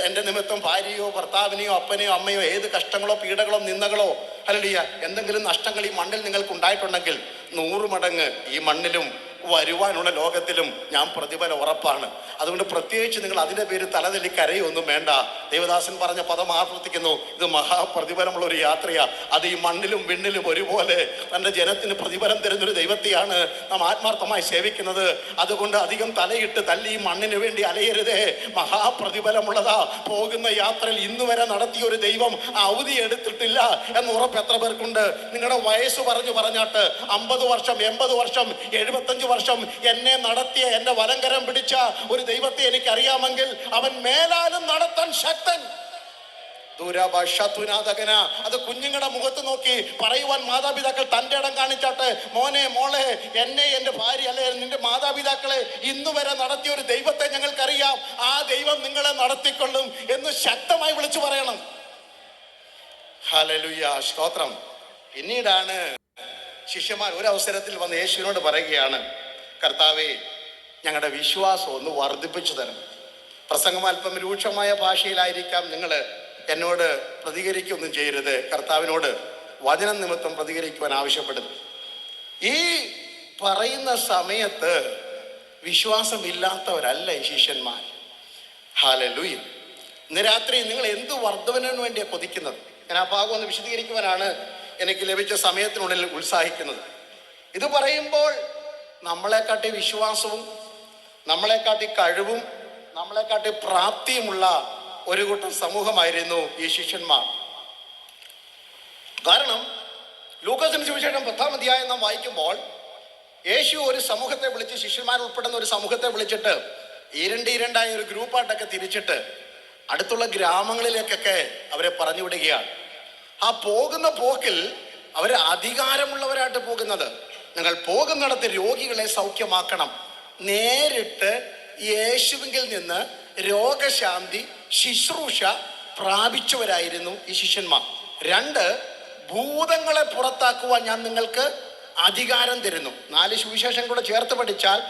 എൻ്റെ നിമിത്തം ഭാര്യയോ ഭർത്താവിനെയോ അപ്പനെയോ അമ്മയോ ഏത് കഷ്ടങ്ങളോ പീഡകളോ നിന്ദകളോ ഹല്ലേലൂയ എന്തെങ്കിലും നഷ്ടങ്ങൾ ഈ മണ്ണിൽ നിങ്ങൾക്ക് ഉണ്ടായിട്ടുണ്ടെങ്കിൽ 100 മടങ്ങ് ഈ മണ്ണിലും വരുവാനുള്ള ലോകത്തിലും ഞാൻ പ്രതിഫലം ഉറപ്പാണ്. അതുകൊണ്ട് പ്രത്യേകിച്ച് നിങ്ങൾ അതിൻ്റെ പേര് തലതെല്ലി കരയൊന്നും വേണ്ട. ദേവദാസൻ പറഞ്ഞ പദം ആവർത്തിക്കുന്നു, ഇത് മഹാപ്രതിഫലമുള്ള ഒരു യാത്രയാണ്. അത് ഈ മണ്ണിലും വിണ്ണിലും ഒരുപോലെ തൻ്റെ ജനത്തിന് പ്രതിഫലം തരുന്നൊരു ദൈവത്തെയാണ് നാം ആത്മാർത്ഥമായി സേവിക്കുന്നത്. അതുകൊണ്ട് അധികം തലയിട്ട് തല്ലി ഈ മണ്ണിന് വേണ്ടി അലയരുതേ. മഹാപ്രതിഫലമുള്ളതാ. പോകുന്ന യാത്രയിൽ ഇന്ന് വരെ നടത്തിയ ഒരു ദൈവം അവധി എടുത്തിട്ടില്ല എന്ന് ഉറപ്പ് എത്ര പേർക്കുണ്ട്? നിങ്ങളുടെ വയസ്സ് പറഞ്ഞാട്ട് 50 വർഷം 80 വർഷം 75 വർഷം എന്നെ നടത്തിയ, എന്നെ വലങ്കരം പിടിച്ച ഒരു ദൈവത്തെ എനിക്കറിയാമെങ്കിൽ അവൻ മേലാലും നടത്താൻ ശക്തൻ. അത് കുഞ്ഞുങ്ങളുടെ മുഖത്ത് നോക്കി പറയുവാൻ മാതാപിതാക്കൾ തൻ്റെ ഇടം കാണിച്ചാട്ടെ. മോനെ, മോളെ, എന്നെ, എൻ്റെ ഭാര്യ, അല്ലെ നിന്റെ മാതാപിതാക്കളെ ഇന്നു വരെ നടത്തിയ ഒരു ദൈവത്തെ ഞങ്ങൾക്കറിയാം, ആ ദൈവം നിങ്ങളെ നടത്തിക്കൊള്ളും എന്ന് ശക്തമായി വിളിച്ചു പറയണം. ഹല്ലേലൂയ, സ്തോത്രം. പിന്നീടാണ് ശിഷ്യന്മാർ ഒരു അവസരത്തിൽ വന്ന് യേശുവിനോട് പറയുകയാണ്, കർത്താവേ, ഞങ്ങളുടെ വിശ്വാസം ഒന്ന് വർദ്ധിപ്പിച്ചു തരണം. പ്രസംഗം അല്പം രൂക്ഷമായ ഭാഷയിലായിരിക്കാം, നിങ്ങൾ എന്നോട് പ്രതികരിക്കൊന്നും ചെയ്യരുത്. കർത്താവിനോട് വചനം നിമിത്തം പ്രതികരിക്കുവാൻ ആവശ്യപ്പെടുന്നു. ഈ പറയുന്ന സമയത്ത് വിശ്വാസമില്ലാത്തവരല്ല ഈ ശിഷ്യന്മാർ. ഹല്ലേലൂയ. ഇന്ന് രാത്രി നിങ്ങൾ എന്ത് വർദ്ധനവിന് വേണ്ടിയാണ് കൊതിക്കുന്നത്? ഞാൻ ആ ഭാഗം ഒന്ന് വിശദീകരിക്കുവാനാണ് എനിക്ക് ലഭിച്ച സമയത്തിനുള്ളിൽ ഉത്സാഹിക്കുന്നത്. ഇത് പറയുമ്പോൾ നമ്മളെക്കാട്ടി വിശ്വാസവും നമ്മളെക്കാട്ടി കഴിവും നമ്മളെക്കാട്ടി പ്രാപ്തിയുമുള്ള ഒരു കൂട്ടം സമൂഹമായിരുന്നു ഈ ശിഷ്യന്മാർ. കാരണം ലൂക്കോസിന്റെ സുവിശേഷം 10-ാം അധ്യായം നാം വായിക്കുമ്പോൾ യേശു ഒരു സമൂഹത്തെ വിളിച്ച്, ശിഷ്യന്മാർ ഉൾപ്പെടുന്ന ഒരു സമൂഹത്തെ വിളിച്ചിട്ട് ഇരണ്ടായ ഒരു ഗ്രൂപ്പായിട്ടൊക്കെ തിരിച്ചിട്ട് അടുത്തുള്ള ഗ്രാമങ്ങളിലേക്കൊക്കെ അവരെ പറഞ്ഞു വിടുകയാണ്. ആ പോകുന്ന പോക്കിൽ അവർ അധികാരമുള്ളവരായിട്ട് പോകുന്നത്, ഞങ്ങൾ പോകുന്നിടത്ത് രോഗികളെ സൗഖ്യമാക്കണം. നേരിട്ട് യേശുവിങ്കിൽ നിന്ന് രോഗശാന്തി ശുശ്രൂഷ പ്രാപിച്ചവരായിരുന്നു ഈ ശിഷ്യന്മാർ. 2, ഭൂതങ്ങളെ പുറത്താക്കുവാൻ ഞാൻ നിങ്ങൾക്ക് അധികാരം തരുന്നു. 4 സുവിശേഷം കൂടെ ചേർത്ത് പഠിച്ചാൽ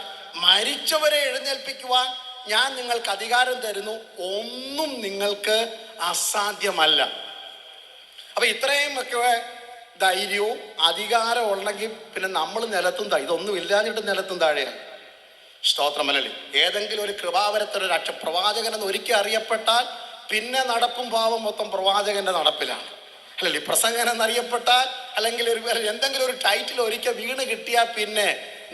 മരിച്ചവരെ എഴുന്നേൽപ്പിക്കുവാൻ ഞാൻ നിങ്ങൾക്ക് അധികാരം തരുന്നു, ഒന്നും നിങ്ങൾക്ക് അസാധ്യമല്ല. അപ്പൊ ഇത്രയും ഒക്കെ ധൈര്യവും അധികാരം ഉണ്ടെങ്കിൽ പിന്നെ നമ്മൾ നിലത്തും ഇതൊന്നും ഇല്ലാഞ്ഞിട്ട് നിലത്തും താഴെയാണ്. സ്തോത്രമല്ലി. ഏതെങ്കിലും ഒരു കൃപാവരത്തൊരു പ്രവാചകൻ എന്ന് ഒരിക്കൽ അറിയപ്പെട്ടാൽ പിന്നെ നടപ്പും ഭാവം മൊത്തം പ്രവാചകന്റെ നടപ്പിലാണ്. അല്ലല്ലേ, പ്രസംഗൻ എന്നറിയപ്പെട്ടാൽ അല്ലെങ്കിൽ എന്തെങ്കിലും ഒരു ടൈറ്റിൽ ഒരിക്കൽ വീണ് കിട്ടിയാൽ പിന്നെ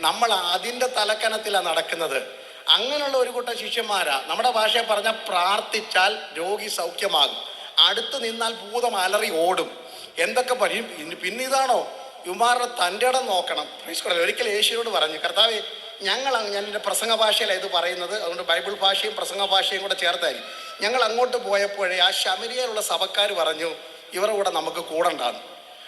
നമ്മൾ അതിൻ്റെ തലക്കനത്തിലാണ് നടക്കുന്നത്. അങ്ങനെയുള്ള ഒരു കൂട്ടം ശിഷ്യന്മാരാ. നമ്മുടെ ഭാഷയെ പറഞ്ഞാൽ പ്രാർത്ഥിച്ചാൽ രോഗി സൗഖ്യമാകും, അടുത്ത് നിന്നാൽ ഭൂതം അലറി ഓടും. എന്തൊക്കെ പറയും. പിന്നെ ഇതാണോ ഇവന്മാരുടെ തൻ്റെ ഇടം നോക്കണം. ഒരിക്കൽ യേശുവിനോട് പറഞ്ഞു, കർത്താവേ ഞാൻ എൻ്റെ പ്രസംഗ ഭാഷയിലാണ് ഇത് പറയുന്നത്, അതുകൊണ്ട് ബൈബിൾ ഭാഷയും പ്രസംഗ ഭാഷയും കൂടെ ചേർത്തായിരിക്കും. ഞങ്ങൾ അങ്ങോട്ട് പോയപ്പോഴേ ആ ശമരിയയിലുള്ള സഭക്കാർ പറഞ്ഞു ഇവരുടെ കൂടെ നമുക്ക് കൂടണ്ടാണ്.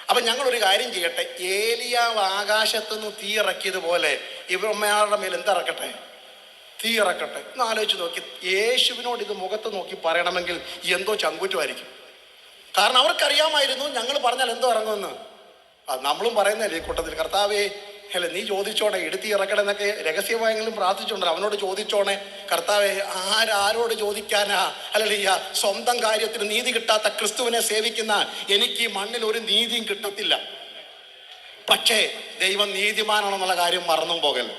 അപ്പം ഞങ്ങളൊരു കാര്യം ചെയ്യട്ടെ, ഏലിയാവ് ആകാശത്തുനിന്ന് തീ ഇറക്കിയതുപോലെ ഇവന്മാരുടെ മേൽ എന്തിറക്കട്ടെ, തീ ഇറക്കട്ടെ എന്ന് ആലോചിച്ച് നോക്കി. യേശുവിനോട് ഇത് മുഖത്ത് നോക്കി പറയണമെങ്കിൽ എന്തോ ചങ്കുറ്റമായിരിക്കും. കാരണം അവർക്കറിയാമായിരുന്നു ഞങ്ങൾ പറഞ്ഞാൽ എന്തോ ഇറങ്ങുമെന്ന്. അത് നമ്മളും പറയുന്നല്ലേ ഈ കൂട്ടത്തിൽ, കർത്താവേ അല്ല നീ ചോദിച്ചോണേ, എടുത്തി ഇറക്കണമെന്നൊക്കെ രഹസ്യമായെങ്കിലും പ്രാർത്ഥിച്ചോണ്ടല്ലോ. അവനോട് ചോദിച്ചോണേ കർത്താവേ, ആരോട് ചോദിക്കാനാ? അല്ലല്ല, സ്വന്തം കാര്യത്തിന് നീതി കിട്ടാത്ത ക്രിസ്തുവിനെ സേവിക്കുന്ന എനിക്ക് ഈ മണ്ണിൽ ഒരു നീതിയും കിട്ടത്തില്ല. പക്ഷേ ദൈവം നീതിമാനാണെന്നുള്ള കാര്യം മറന്നും പോകല്ലോ.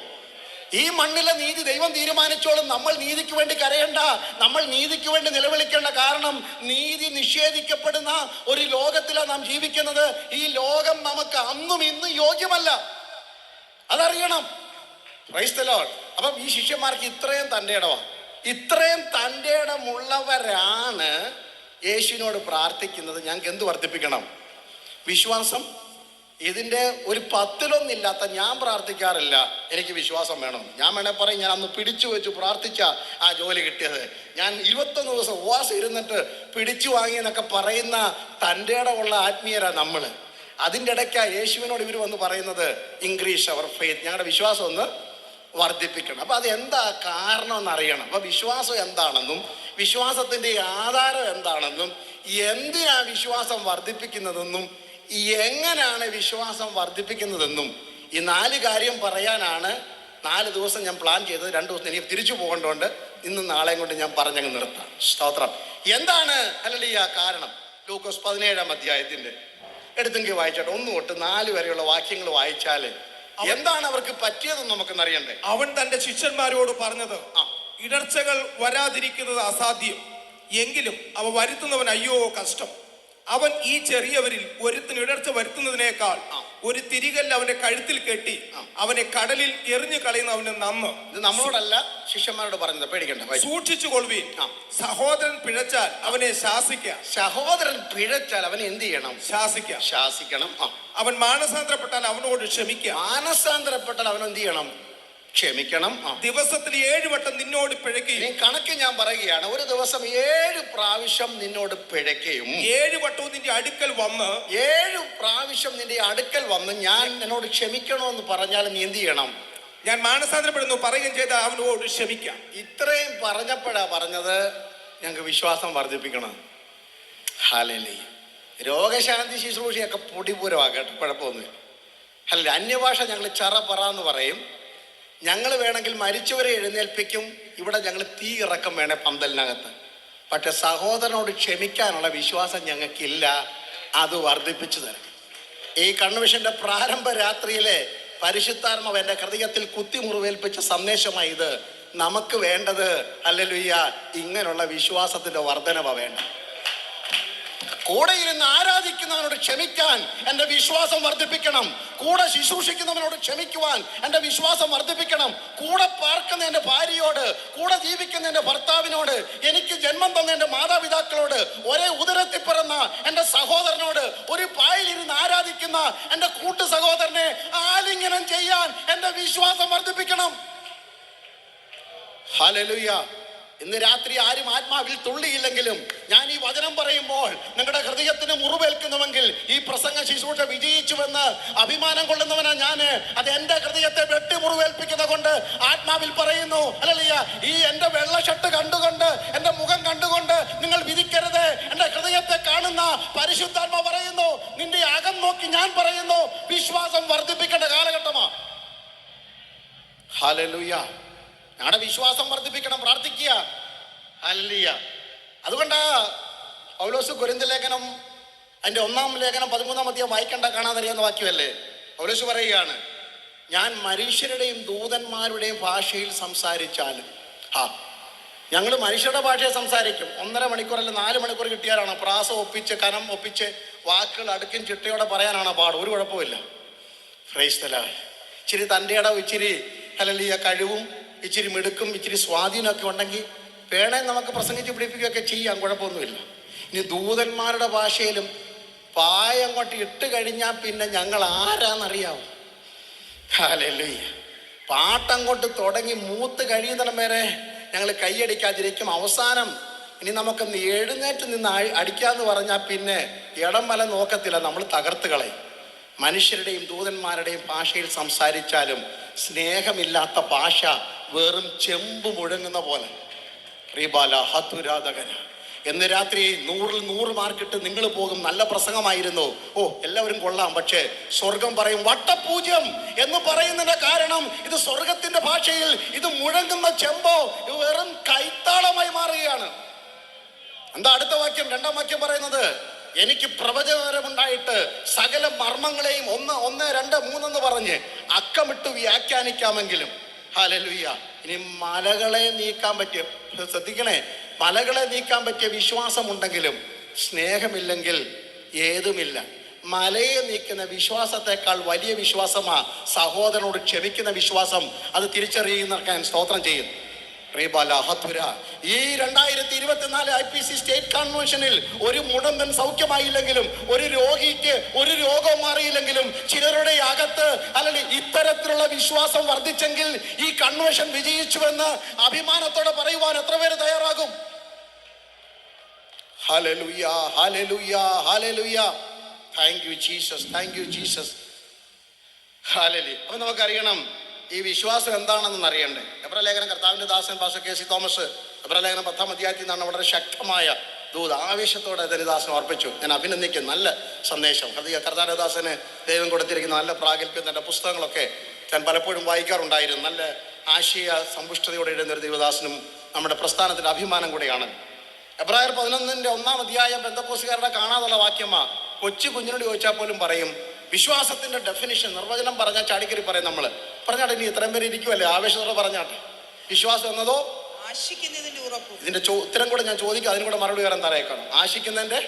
ഈ മണ്ണിലെ നീതി ദൈവം തീരുമാനിച്ചോളും. നമ്മൾ നീതിക്ക് വേണ്ടി കരയണ്ട, നമ്മൾ നീതിക്ക് വേണ്ടി നിലവിളിക്കേണ്ട. കാരണം നീതി നിഷേധിക്കപ്പെടുന്ന ഒരു ലോകത്തിലാണ് നാം ജീവിക്കുന്നത്. ഈ ലോകം നമുക്ക് അന്നും ഇന്നും യോഗ്യമല്ല, അതറിയണം. Praise the Lord. അപ്പം ഈ ശിഷ്യന്മാർക്ക് ഇത്രയും തൻ്റെ ഇടമാണ്. ഇത്രയും തൻ്റെ ഇടമുള്ളവരാണ് യേശുവിനോട് പ്രാർത്ഥിക്കുന്നത്. ഞങ്ങൾക്ക് എന്ത് വർദ്ധിപ്പിക്കണം? വിശ്വാസം. ഇതിൻ്റെ ഒരു 10-1 ഞാൻ പ്രാർത്ഥിക്കാറില്ല എനിക്ക് വിശ്വാസം വേണം. ഞാൻ വേണേ പറയും ഞാൻ അന്ന് പിടിച്ചു വെച്ച് പ്രാർത്ഥിച്ച ആ ജോലി കിട്ടിയത്. ഞാൻ 21 ദിവസം ഉപവാസം ഇരുന്നിട്ട് പിടിച്ചു വാങ്ങിയെന്നൊക്കെ പറയുന്ന തൻ്റെ ഇടമുള്ള ആത്മീയരാണ് നമ്മൾ. അതിൻ്റെ ഇടയ്ക്കാണ് യേശുവിനോട് ഇവർ വന്ന് പറയുന്നത് ഇൻക്രീസ് അവർ ഫെയ്ത്ത്, ഞങ്ങളുടെ വിശ്വാസം ഒന്ന് വർദ്ധിപ്പിക്കണം. അപ്പം അത് എന്താ കാരണം എന്നറിയണം. അപ്പം വിശ്വാസം എന്താണെന്നും വിശ്വാസത്തിൻ്റെ ആധാരം എന്താണെന്നും എന്തിനാ വിശ്വാസം വർദ്ധിപ്പിക്കുന്നതെന്നും എങ്ങനെയാണ് വിശ്വാസം വർദ്ധിപ്പിക്കുന്നതെന്നും ഈ 4 കാര്യം പറയാനാണ് 4 ദിവസം ഞാൻ പ്ലാൻ ചെയ്തത്. 2 ദിവസം എനിക്ക് തിരിച്ചു പോകേണ്ടതുകൊണ്ട് ഇന്നും നാളെയും കൊണ്ട് ഞാൻ പറഞ്ഞങ്ങ് നിർത്താം. സ്തോത്രം. എന്താണ് ഹല്ലേലൂയ കാരണം? ലൂക്കോസ് 17-ാം അധ്യായത്തിൻ്റെ എടുത്തെങ്കിൽ വായിച്ചോട്ടെ, 1 തൊട്ട് 4 വരെയുള്ള വാക്യങ്ങൾ വായിച്ചാൽ എന്താണ് അവർക്ക് പറ്റിയതെന്ന് നമുക്കെന്നറിയണ്ടേ. അവൻ തന്റെ ശിഷ്യന്മാരോട് പറഞ്ഞത്, ഇടർച്ചകൾ വരാതിരിക്കുന്നത് അസാധ്യം, എങ്കിലും അവ വരുത്തുന്നവൻ അയ്യോ കഷ്ടം. അവൻ ഈ ചെറിയവരിൽ ഒരുത്തിന് ഇടർച്ച വരുത്തുന്നതിനേക്കാൾ ഒരു തിരികല്ല് അവന്റെ കഴുത്തിൽ കെട്ടി അവനെ കടലിൽ എറിഞ്ഞു കളയുന്നവന് നന്ന്. ഇത് നമ്മളോടല്ല ശിഷ്യന്മാരോട് പറഞ്ഞത്, പേടിക്കണ്ട. സൂക്ഷിച്ചു കൊള്ളുവീൻ. സഹോദരൻ പിഴച്ചാൽ അവനെ ശാസിക്കാം. സഹോദരൻ പിഴച്ചാൽ അവനെ എന്ത് ചെയ്യണം? ശാസിക്കണം. അവൻ മാനസാന്തരപ്പെട്ടാൽ അവനോട് ക്ഷമിക്കാം. മാനസാന്തരപ്പെട്ടാൽ അവൻ എന്ത് ചെയ്യണം? ക്ഷമിക്കണം. ദിവസത്തിൽ 7 വട്ടം നിന്നോട് പിഴയ്ക്കുകയും. കണക്ക് ഞാൻ പറയുകയാണ്, ഒരു ദിവസം 7 പ്രാവശ്യം നിന്നോട് പിഴയ്ക്കുകയും 7 വട്ടവും നിന്റെ അടുക്കൽ വന്ന് 7 പ്രാവശ്യം നിന്റെ അടുക്കൽ വന്ന് ഞാൻ എന്നോട് ക്ഷമിക്കണമെന്ന് പറഞ്ഞാൽ നീ എന്ത് ചെയ്യണം? ഞാൻ മാനസാന്തരപ്പെടുന്നു പറയുകയും ചെയ്താൽ അവനോട് ക്ഷമിക്കാം. ഇത്രയും പറഞ്ഞപ്പോഴാ പറഞ്ഞത് ഞങ്ങൾക്ക് വിശ്വാസം വർദ്ധിപ്പിക്കണം. ഹല്ലേലൂയ. രോഗശാന്തി ശുശ്രൂഷയൊക്കെ പൊടിപൂരമാകട്ടെ, കുഴപ്പമൊന്നുമില്ല. അല്ല, അന്യഭാഷ ഞങ്ങൾ ചറ എന്ന് പറയും. ഞങ്ങൾ വേണമെങ്കിൽ മരിച്ചവരെ എഴുന്നേൽപ്പിക്കും. ഇവിടെ ഞങ്ങൾ തീ ഇറക്കം വേണേ പന്തലിനകത്ത്. പക്ഷെ സഹോദരനോട് ക്ഷമിക്കാനുള്ള വിശ്വാസം ഞങ്ങൾക്കില്ല. അത് വർദ്ധിപ്പിച്ചു തരാം. ഈ കൺവെൻഷന്റെ പ്രാരംഭ രാത്രിയിലെ പരിശുദ്ധാത്മാവ് എൻ്റെ ഹൃദയത്തിൽ കുത്തി മുറിവേൽപ്പിച്ച സന്ദേശമായി ഇത്. നമുക്ക് വേണ്ടത് ഹല്ലേലൂയ ഇങ്ങനെയുള്ള വിശ്വാസത്തിന്റെ വർധനവ വേണ്ട. കൂടെ ഇരുന്ന് ആരാധിക്കുന്നവനോട് ക്ഷമിക്കാൻ എൻ്റെ വിശ്വാസം വർദ്ധിപ്പിക്കണം. കൂടെ ശുശ്രൂഷിക്കുന്നവനോട് ക്ഷമിക്കുവാൻ എൻ്റെ വിശ്വാസം വർദ്ധിപ്പിക്കണം. കൂടെ പാർക്കുന്ന എൻ്റെ ഭാര്യയോട്, കൂടെ ജീവിക്കുന്ന എൻ്റെ ഭർത്താവിനോട്, എനിക്ക് ജന്മം തന്ന എൻ്റെ മാതാപിതാക്കളോട്, ഒരേ ഉദരത്തിൽ പിറന്ന എൻ്റെ സഹോദരനോട്, ഒരു പായിലിരുന്ന് ആരാധിക്കുന്ന എൻ്റെ കൂട്ടു സഹോദരനെ ആലിംഗനം ചെയ്യാൻ എൻ്റെ വിശ്വാസം വർദ്ധിപ്പിക്കണം. ഹല്ലേലൂയ. ഇന്ന് രാത്രി ആരും ആത്മാവിൽ തുള്ളിയില്ലെങ്കിലും ഞാൻ ഈ വചനം പറയുമ്പോൾ നിങ്ങളുടെ ഹൃദയത്തിന് മുറിവേൽക്കുന്നുവെങ്കിൽ ഈ പ്രസംഗ ശുശ്രൂഷ വിജയിച്ചുവെന്ന് അഭിമാനം കൊള്ളുന്നവനാ ഞാൻ. അത് എൻ്റെ ഹൃദയത്തെ വെട്ടി മുറിവേൽപ്പിക്കുന്നത് കൊണ്ട് ആത്മാവിൽ പറയുന്നു. ഹല്ലേലൂയ. ഈ എൻ്റെ വെള്ള ഷർട്ട് കണ്ടുകൊണ്ട്, എൻ്റെ മുഖം കണ്ടുകൊണ്ട് നിങ്ങൾ വിധിക്കരുത്. എൻ്റെ ഹൃദയത്തെ കാണുന്ന പരിശുദ്ധാത്മ പറയുന്നു, നിന്റെ അകം നോക്കി ഞാൻ പറയുന്നു, വിശ്വാസം വർദ്ധിപ്പിക്കേണ്ട കാലഘട്ടമാണ്. ഹല്ലേലൂയ. ഞങ്ങളുടെ വിശ്വാസം വർദ്ധിപ്പിക്കണം, പ്രാർത്ഥിക്കുക. ഹല്ലേലൂയ. അതുകൊണ്ടാ പൗലോസ് കൊരിന്ത്യർ ലേഖനം അതിൻ്റെ 1-ാം ലേഖനം 13-ാം അധ്യായം വായിക്കണ്ട, കാണാതറിയാവുന്ന വാക്യമല്ലേ. പൗലോസ് പറയുകയാണ്, ഞാൻ മനുഷ്യരുടെയും ദൂതന്മാരുടെയും ഭാഷയിൽ സംസാരിച്ചാലും. ഞങ്ങൾ മനുഷ്യരുടെ ഭാഷയെ സംസാരിക്കും. 1.5 മണിക്കൂറല്ല 4 മണിക്കൂർ കിട്ടിയാലാണ് പ്രാസം ഒപ്പിച്ച് കനം ഒപ്പിച്ച് വാക്കുകൾ അടുക്കും ചിട്ടയോടെ പറയാനാണ് പാട്. ഒരു കുഴപ്പമില്ല. Price the Lord. ഇച്ചിരി തൻ്റെ ഇടവും ഇച്ചിരി ഹല്ലേലൂയ കഴിവും ഇച്ചിരി മിടുക്കും ഇച്ചിരി സ്വാധീനമൊക്കെ ഉണ്ടെങ്കിൽ വേണേ നമുക്ക് പ്രസംഗിച്ച് പിടിപ്പിക്കുകയൊക്കെ ചെയ്യാം, കുഴപ്പമൊന്നുമില്ല. ഇനി ദൂതന്മാരുടെ ഭാഷയിലും പായങ്ങോട്ട് ഇട്ട് കഴിഞ്ഞാൽ പിന്നെ ഞങ്ങൾ ആരാന്നറിയാവും. ഹല്ലേലൂയ. പാട്ടങ്ങോട്ട് തുടങ്ങി മൂത്ത് കഴിയുന്നിടം വരെ ഞങ്ങൾ കൈയടിക്കാതിരിക്കും. അവസാനം ഇനി നമുക്കൊന്ന് എഴുന്നേറ്റ് നിന്ന് അടിക്കാന്ന് പറഞ്ഞാൽ പിന്നെ ഇടം വല നോക്കത്തില്ല, നമ്മൾ തകർത്ത് കളയും. മനുഷ്യരുടെയും ദൂതന്മാരുടെയും ഭാഷയിൽ സംസാരിച്ചാലും സ്നേഹമില്ലാത്ത ഭാഷ വെറും ചെമ്പ് മുഴങ്ങുന്ന പോലെ. റീബാല ഹതുരാധകന. എന്ന് രാത്രി 100-ൽ 100 മാർക്കിട്ട് നിങ്ങൾ പോകും. നല്ല പ്രസംഗമായിരുന്നു, ഓ എല്ലാവരും കൊള്ളാം, പക്ഷേ സ്വർഗം പറയും വട്ടപൂജ്യം എന്ന് പറയുന്നതിന്റെ കാരണം ഇത് സ്വർഗത്തിന്റെ ഭാഷയിൽ ഇത് മുഴങ്ങുന്ന ചെമ്പോ ഇത് വെറും കൈത്താളമായി മാറുകയാണ്. എന്താ അടുത്ത വാക്യം? 2-ാം വാക്യം പറയുന്നത്, എനിക്ക് പ്രവചനപരമുണ്ടായിട്ട് സകല മർമ്മങ്ങളെയും 1, 2, 3 എന്ന് പറഞ്ഞ് അക്കമിട്ട് വ്യാഖ്യാനിക്കാമെങ്കിലും. ഹല്ലേലൂയ. ഇനി മലകളെ നീക്കാൻ പറ്റിയ, ശ്രദ്ധിക്കണേ, മലകളെ നീക്കാൻ പറ്റിയ വിശ്വാസമുണ്ടെങ്കിലും സ്നേഹമില്ലെങ്കിൽ ഏതുമില്ല. മലയെ നീക്കുന്ന വിശ്വാസത്തെക്കാൾ വലിയ വിശ്വാസമാ സഹോദരനോട് ക്ഷമിക്കുന്ന വിശ്വാസം. അത് തിരിച്ചറിയുന്ന സ്തോത്രം ചെയ്യും. ഈ 2024 IPC സ്റ്റേറ്റ് കൺവെൻഷനിൽ ഒരു മുടന്തൻ സൗഖ്യമായില്ലെങ്കിലും ഒരു രോഗിക്ക് ഒരു രോഗവും മാറിയില്ലെങ്കിലും ചിലരുടെ അകത്ത് അല്ലെങ്കിൽ ഇത്തരത്തിലുള്ള വിശ്വാസം വർദ്ധിച്ചെങ്കിൽ ഈ കൺവെൻഷൻ വിജയിച്ചുവെന്ന് അഭിമാനത്തോടെ പറയുവാൻ എത്ര പേര് തയ്യാറാകും? Hallelujah, hallelujah, hallelujah. Thank you Jesus, thank you Jesus. Hallelujah. അപ്പൊ നമുക്കറിയണം ഈ വിശ്വാസം എന്താണെന്ന് അറിയണ്ടേ. എബ്രായ ലേഖനം കർത്താവിന്റെ ദാസൻ പാസ്റ്റർ KC തോമസ് എബ്രായ ലേഖനം 10-ാം അധ്യായത്തിൽ നിന്നാണ് വളരെ ശക്തമായ ദൂത് ആവേശത്തോടെ ദരിദാസനെ ഓർപ്പിച്ചു. ഞാൻ അഭിനന്ദിക്കും. നല്ല സന്ദേശം. കർത്താവിന്റെ ദാസന് ദൈവം കൊടുത്തിരിക്കുന്ന നല്ല പ്രാഗൽഭ്യം. തൻ്റെ പുസ്തകങ്ങളൊക്കെ ഞാൻ പലപ്പോഴും വായിക്കാറുണ്ടായിരുന്നു. നല്ല ആശയ സമ്പുഷ്ടതയോടെ എഴുതുന്ന ഒരു ദൈവദാസനും നമ്മുടെ പ്രസ്ഥാനത്തിന്റെ അഭിമാനം കൂടെയാണ്. എബ്രായർ 11-ന്റെ 1-ാം അധ്യായം പെന്തക്കോസ്തുകാരുടെ കാണാതുള്ള വാക്യമാ. കൊച്ചു കുഞ്ഞിനോട് ചോദിച്ചാൽ പോലും പറയും. വിശ്വാസത്തിന്റെ ഡെഫിനിഷൻ നിർവചനം പറഞ്ഞാൽ ചാടിക്കറി പറയും. നമ്മൾ പറഞ്ഞാട്ടെ, ഇനി ഇത്രയും പേര് ഇരിക്കുമല്ലേ, ആവേശത്തോടെ പറഞ്ഞാട്ടെ. വിശ്വാസം എന്നതോ ആശിക്കുന്നതിന്റെ ഉറപ്പും. ഇതിന്റെ ഉത്തരം കൂടെ ഞാൻ ചോദിക്കും, അതിനും കൂടെ മറുപടി വരാൻ തറയേക്കണം. ആശിക്കുന്നതിന്റെ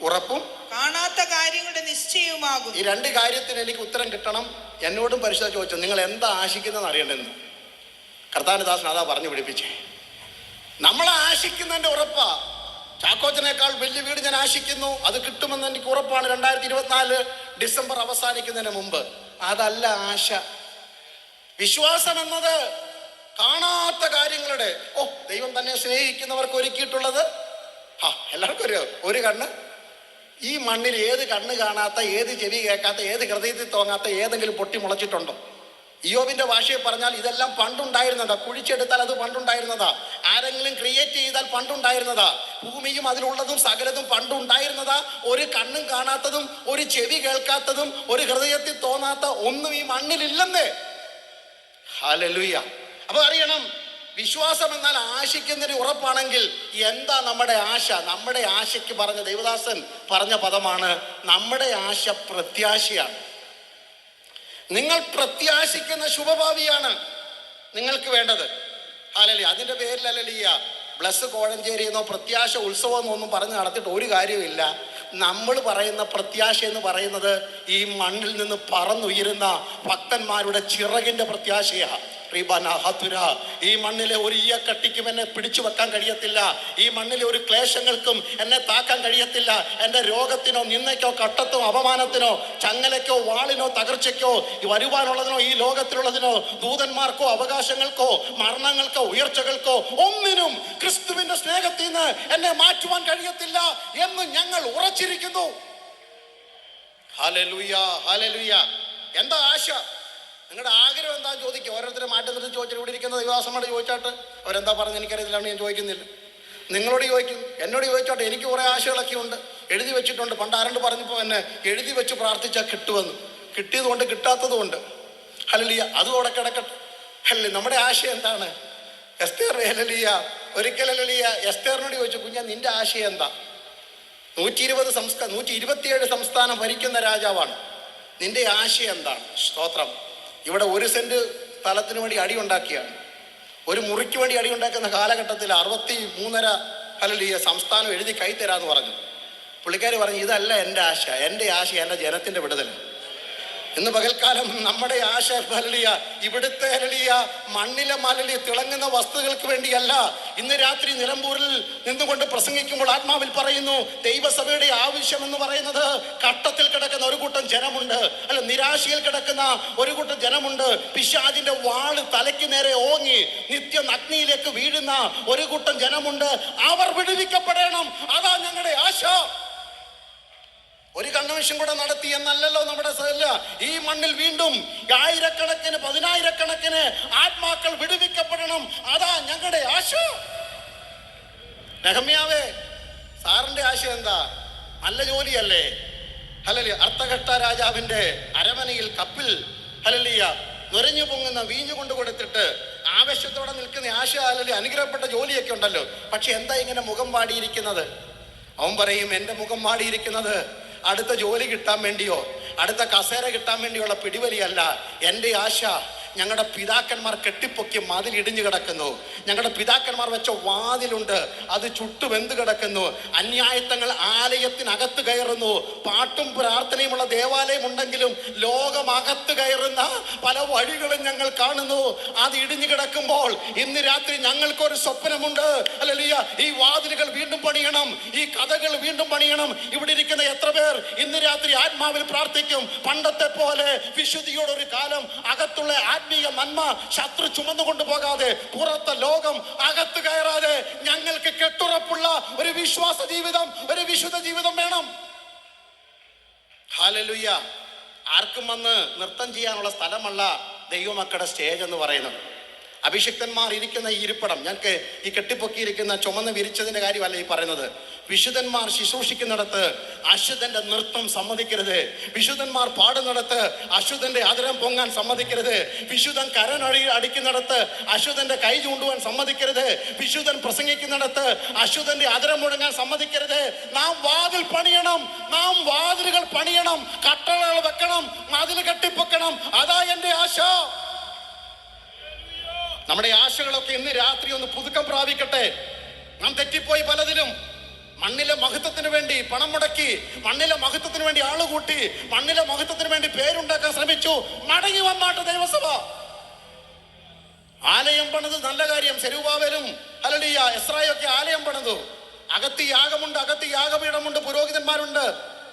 ഉറപ്പും കാണാത്ത കാര്യങ്ങളുടെ നിശ്ചയവുമാകും. ഈ 2 കാര്യത്തിന് എനിക്ക് ഉത്തരം കിട്ടണം. എന്നോടും പരിശോധന ചോദിച്ചു, നിങ്ങൾ എന്താ ആശിക്കുന്നതെന്ന് അറിയണ്ടെന്ന്. കർത്താവിന്റെ ദാസൻ അതാ പറഞ്ഞു പിടിപ്പിച്ചേ. നമ്മൾ ആശിക്കുന്നതിന്റെ ഉറപ്പാ. ചാക്കോച്ചനേക്കാൾ വലിയ വീട് ഞാൻ ആശിക്കുന്നു, അത് കിട്ടുമെന്ന് എനിക്ക് ഉറപ്പാണ് 2024 ഡിസംബർ അവസാനിക്കുന്നതിന് മുമ്പ്. അതല്ല ആശ. വിശ്വാസം എന്നത് കാണാത്ത കാര്യങ്ങളുടെ, ദൈവം തന്നെ സ്നേഹിക്കുന്നവർക്ക് ഒരുക്കിയിട്ടുള്ളത്. എല്ലാവർക്കും ഒരു കണ്ണ്. ഈ മണ്ണിൽ ഏത് കണ്ണ് കാണാത്ത, ഏത് ചെവി കേൾക്കാത്ത, ഏത് ഹൃദയത്തിൽ തോന്നാത്ത ഏതെങ്കിലും പൊട്ടി മുളച്ചിട്ടുണ്ടോ? ഇയ്യോബിന്റെ ഭാഷയിൽ പറഞ്ഞാൽ ഇതെല്ലാം പണ്ടുണ്ടായിരുന്നതാ. കുഴിച്ചെടുത്താൽ അത് പണ്ടുണ്ടായിരുന്നതാ. ആരെങ്കിലും ക്രിയേറ്റ് ചെയ്താൽ പണ്ടുണ്ടായിരുന്നതാ. ഭൂമിയും അതിലുള്ളതും സകലതും പണ്ടുണ്ടായിരുന്നതാ. ഒരു കണ്ണും കാണാത്തതും ഒരു ചെവി കേൾക്കാത്തതും ഒരു ഹൃദയത്തിൽ തോന്നാത്ത ഒന്നും ഈ മണ്ണിലില്ലെന്നേ. ഹല്ലേലൂയ. അപ്പൊ അറിയണം, വിശ്വാസം എന്നാൽ ആശിക്കുന്നതിന് ഉറപ്പാണെങ്കിൽ എന്താ നമ്മുടെ ആശ? നമ്മുടെ ആശയ്ക്ക് പറഞ്ഞ ദൈവദാസൻ പറഞ്ഞ പദമാണ്, നമ്മുടെ ആശ പ്രത്യാശയാണ്. നിങ്ങൾ പ്രത്യാശിക്കുന്ന ശുഭഭാവിയാണ് നിങ്ങൾക്ക് വേണ്ടത്. ഹല്ലേലൂയ. അതിന്റെ പേരിലല്ല ബ്ലസ് കോഴഞ്ചേരി എന്നോ പ്രത്യാശ ഉത്സവം എന്നൊന്നും പറഞ്ഞ് നടത്തിയിട്ട് ഒരു കാര്യമില്ല. നമ്മൾ പറയുന്ന പ്രത്യാശ എന്ന് പറയുന്നത് ഈ മണ്ണിൽ നിന്ന് പറന്നുയരുന്ന ഭക്തന്മാരുടെ ചിറകിന്റെ പ്രത്യാശയാണ്. ഈ മണ്ണിലെ ഒരു ഈയക്കട്ടിക്കും എന്നെ പിടിച്ചു വെക്കാൻ കഴിയത്തില്ല. ഈ മണ്ണിലെ ഒരു ക്ലേശങ്ങൾക്കും എന്നെ താക്കാൻ കഴിയത്തില്ല. എൻ്റെ രോഗത്തിനോ നിന്ദയ്ക്കോ കട്ടത്തോ അപമാനത്തിനോ ചങ്ങലയ്ക്കോ വാളിനോ തകർച്ചയ്ക്കോ വരുവാനുള്ളതിനോ ഈ ലോകത്തിലുള്ളതിനോ ദൂതന്മാർക്കോ അവകാശങ്ങൾക്കോ മരണങ്ങൾക്കോ ഉയർച്ചകൾക്കോ ഒന്നിനും ക്രിസ്തുവിന്റെ സ്നേഹത്തിൽ നിന്ന് എന്നെ മാറ്റുവാൻ കഴിയത്തില്ല എന്ന് ഞങ്ങൾ ഉറച്ചിരിക്കുന്നു. Hallelujah, hallelujah. എന്താ ആശ? നിങ്ങളുടെ ആഗ്രഹം എന്താണെന്ന് ചോദിക്കുക. ഓരോരുത്തരും മാറ്റി നിർത്തി ചോദിച്ചിട്ട് ഇവിടെ ഇരിക്കുന്ന ദൈവദാസന്മാരോട് ചോദിച്ചാട്ട് അവരെന്താ പറഞ്ഞ് എനിക്കറിയത്തില്ലാണ്ട് ഞാൻ ചോദിക്കുന്നില്ല. നിങ്ങളോട് ചോദിക്കും, എന്നോട് ചോദിച്ചോട്ടെ. എനിക്ക് കുറേ ആശകളൊക്കെ ഉണ്ട്, എഴുതി വെച്ചിട്ടുണ്ട്. പണ്ട് ആരണ്ട് പറഞ്ഞപ്പോൾ എന്നെ എഴുതി വെച്ച് പ്രാർത്ഥിച്ചാൽ കിട്ടുമെന്ന്. കിട്ടിയതുകൊണ്ട് കിട്ടാത്തതുകൊണ്ട്. ഹല്ലേലൂയ. അതും അവിടെ കിടക്കട്ടെ. അല്ലേ? നമ്മുടെ ആശയം എന്താണ്? എസ്തേർ ഹല്ലേലൂയ ഒരിക്കൽ ഹല്ലേലൂയ എസ്തേറിനോട് ചോദിച്ചു, കുഞ്ഞാ നിന്റെ ആശയം എന്താ? 127 സംസ്ഥാനം ഭരിക്കുന്ന രാജാവാണ്. നിന്റെ ആശയം എന്താണ്? സ്തോത്രം. ഇവിടെ 1 സെന്റ് സ്ഥലത്തിന് വേണ്ടി അടി ഉണ്ടാക്കിയാണ്. ഒരു മുറിക്ക് വേണ്ടി അടി ഉണ്ടാക്കുന്ന കാലഘട്ടത്തിൽ 63.5 ഹല്ലേലൂയ സംസ്ഥാനം എഴുതി കൈ തരാമെന്ന് പറഞ്ഞു. പുള്ളിക്കാരി പറഞ്ഞു, ഇതല്ല എൻ്റെ ആശ. എൻ്റെ ആശ എൻ്റെ ജനത്തിൻ്റെ വിടുതൽ. ഇന്ന് പകൽക്കാലം നമ്മുടെ ആശ ഹല്ലേലൂയ ഇവിടുത്തെ ഹല്ലേലൂയ മണ്ണിലെ ഹല്ലേലൂയ തിളങ്ങുന്ന വസ്തുക്കൾക്ക് വേണ്ടിയല്ല. ഇന്ന് രാത്രി നിലമ്പൂരിൽ നിന്നുകൊണ്ട് പ്രസംഗിക്കുമ്പോൾ ആത്മാവിൽ പറയുന്നു, ദൈവസഭയുടെ ആവശ്യം എന്ന് പറയുന്നത് കട്ടത്തിൽ കിടക്കുന്ന ഒരു കൂട്ടം ജനമുണ്ട്, അല്ല നിരാശയിൽ കിടക്കുന്ന ഒരു കൂട്ടം ജനമുണ്ട്. പിശാചിന്റെ വാള് തലയ്ക്ക് നേരെ ഓങ്ങി നിത്യം അഗ്നിയിലേക്ക് വീഴുന്ന ഒരു കൂട്ടം ജനമുണ്ട്. അവർ വിടുവിക്കപ്പെടണം. അതാ ഞങ്ങളുടെ ആശ. ഒരു കൺവെൻഷൻ കൂടെ നടത്തി എന്നല്ലല്ലോ നമ്മുടെ ഈ മണ്ണിൽ വീണ്ടും ആയിരക്കണക്കിന് 10,000-കണക്കിന് ആത്മാക്കൾ വിടുവിക്കപ്പെടണം. അതാ ഞങ്ങളുടെ ആശ. നെഹമ്യാവേ, സാറിന്റെ ആശ എന്താ? നല്ല ജോലിയല്ലേ? ഹല്ലേലൂയ. അർത്ഥകഷ്ട രാജാവിന്റെ അരമനയിൽ കപ്പിൽ ഹല്ലേലൂയ നുരഞ്ഞു പൊങ്ങുന്ന വീഞ്ഞു കൊണ്ട് കൊടുത്തിട്ട് ആവശ്യത്തോടെ നിൽക്കുന്ന ആശ. ഹല്ലേലൂയ. അനുഗ്രഹപ്പെട്ട ജോലിയൊക്കെ ഉണ്ടല്ലോ. പക്ഷെ എന്താ ഇങ്ങനെ മുഖം വാടിയിരിക്കുന്നത്? അവൻ പറയും, എൻ്റെ മുഖം വാടിയിരിക്കുന്നത് അടുത്ത ജോലി കിട്ടാൻ വേണ്ടിയോ അടുത്ത കസേര കിട്ടാൻ വേണ്ടിയുള്ള പിടിവലിയല്ല. എൻ്റെ ആശ ഞങ്ങളുടെ പിതാക്കന്മാർ കെട്ടിപ്പൊക്കി മതിൽ ഇടിഞ്ഞു കിടക്കുന്നു. ഞങ്ങളുടെ പിതാക്കന്മാർ വെച്ച വാതിലുണ്ട്, അത് ചുട്ടുവെന്ത് കിടക്കുന്നു. അന്യായത്തങ്ങൾ ആലയത്തിനകത്ത് കയറുന്നു. പാട്ടും പ്രാർത്ഥനയുമുള്ള ദേവാലയം ഉണ്ടെങ്കിലും ലോകമകത്ത് കയറുന്ന പല വഴികളും ഞങ്ങൾ കാണുന്നു. അത് ഇടിഞ്ഞു കിടക്കുമ്പോൾ ഇന്ന് രാത്രി ഞങ്ങൾക്കൊരു സ്വപ്നമുണ്ട്. ഹല്ലേലൂയ. ഈ വാതിലുകൾ വീണ്ടും പണിയണം, ഈ കഥകൾ വീണ്ടും പണിയണം. ഇവിടെ ഇരിക്കുന്ന എത്ര പേർ ഇന്ന് രാത്രി ആത്മാവിൽ പ്രാർത്ഥിക്കും? പണ്ടത്തെ പോലെ വിശുദ്ധിയോടൊരു കാലം, അകത്തുള്ള ആത്മീയ നന്മ ശത്രു ചുമന്നുകൊണ്ട് പോകാതെ, പുറത്തെ ലോകം അകത്ത് കയറാതെ ഞങ്ങൾക്ക് കെട്ടുറപ്പുള്ള ഒരു വിശ്വാസ ജീവിതം, ഒരു വിശുദ്ധ ജീവിതം വേണം. ഹല്ലേലൂയ. ആർക്കും വന്ന് നൃത്തം ചെയ്യാനുള്ള സ്ഥലമല്ല ദൈവമക്കളുടെ സ്റ്റേജ് എന്ന് പറയുന്നത്. അഭിഷിക്തന്മാർ ഇരിക്കുന്ന ഈ ഇരിപ്പിടം, ഞങ്ങൾക്ക് ഈ കെട്ടിപ്പൊക്കിയിരിക്കുന്ന ചുമന്ന് വിരിച്ചതിന്റെ കാര്യമല്ല ഈ പറയുന്നത്. വിശുദ്ധന്മാർ ശുശ്രൂഷിക്കുന്നിടത്ത് അശുദ്ധന്റെ നൃത്തം സമ്മതിക്കരുത്. വിശുദ്ധന്മാർ പാടുന്നിടത്ത് അശുദ്ധന്റെ ആദരം പൊങ്ങാൻ സമ്മതിക്കരുത്. വിശുദ്ധൻ അടിക്കുന്നിടത്ത് അശുദ്ധന്റെ കൈ ചൂണ്ടുവാൻ സമ്മതിക്കരുത്. വിശുദ്ധൻ പ്രസംഗിക്കുന്നിടത്ത് അശുദ്ധന്റെ ആദരം മുഴങ്ങാൻ സമ്മതിക്കരുത്. നാം വാതിൽ പണിയണം, നാം വാതിലുകൾ പണിയണം, കട്ടളകൾ വെക്കണം, മതിൽ കെട്ടിപ്പൊക്കണം. അതാ എൻ്റെ ആശ. നമ്മുടെ ആശകളൊക്കെ ഇന്ന് രാത്രി ഒന്ന് പുതുക്കം പ്രാപിക്കട്ടെ. നാം തെറ്റിപ്പോയി പലതിലും. മണ്ണിലെ മഹത്വത്തിന് വേണ്ടി പണം മുടക്കി, മണ്ണിലെ മഹത്വത്തിന് വേണ്ടി ആളുകൂട്ടി, മണ്ണിലെ മഹത്വത്തിന് വേണ്ടി പേരുണ്ടാക്കാൻ ശ്രമിച്ചു. മടങ്ങി വന്നാട്ട് ദൈവസഭ. ആലയം പണിത് നല്ല കാര്യം. സെരുബാബേലും ഹല്ലേലൂയ എസ്രായൊക്കെ ആലയം പണിതു. അകത്ത് യാഗമുണ്ട്, അകത്ത് യാഗപീഠമുണ്ട്, പുരോഹിതന്മാരുണ്ട്.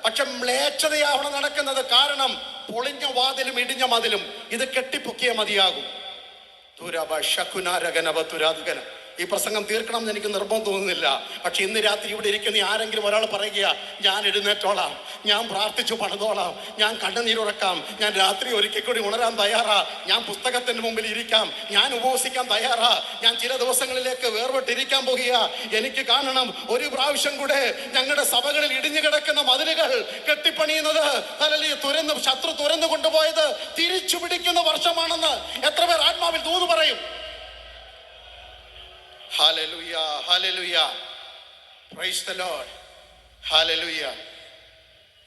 പക്ഷെ മ്ലേച്ഛതയാവണ നടക്കുന്നത്. കാരണം പൊളിഞ്ഞ വാതിലും ഇടിഞ്ഞ മതിലും. ഇത് കെട്ടിപ്പൊക്കിയേ മതിയാകും. ഈ പ്രസംഗം തീർക്കണം എന്ന് എനിക്ക് നിർബന്ധം തോന്നുന്നില്ല. പക്ഷെ ഇന്ന് രാത്രി ഇവിടെ ഇരിക്കുന്ന ആരെങ്കിലും ഒരാൾ പറയുക, ഞാൻ എഴുന്നേറ്റോളാം, ഞാൻ പ്രാർത്ഥിച്ചു പണിതോളാം, ഞാൻ കണ്ണുനീരുറക്കാം, ഞാൻ രാത്രി ഒരിക്കൽ കൂടി ഉണരാൻ തയ്യാറാ, ഞാൻ പുസ്തകത്തിന് മുമ്പിൽ ഇരിക്കാം, ഞാൻ ഉപവസിക്കാൻ തയ്യാറാ, ഞാൻ ചില ദിവസങ്ങളിലേക്ക് വേർപെട്ടിരിക്കാൻ പോകുക, എനിക്ക് കാണണം ഒരു പ്രാവശ്യം കൂടെ ഞങ്ങളുടെ സഭകളിൽ ഇടിഞ്ഞു കിടക്കുന്ന മതിലുകൾ കെട്ടിപ്പണിയുന്നത്, അല്ലെങ്കിൽ ശത്രു തുരന്നു കൊണ്ടുപോയത് തിരിച്ചു പിടിക്കുന്ന വർഷമാണെന്ന് എത്ര പേർ ആത്മാവിൽ ദൂത് പറയും? Hallelujah, hallelujah, price the Lord, hallelujah.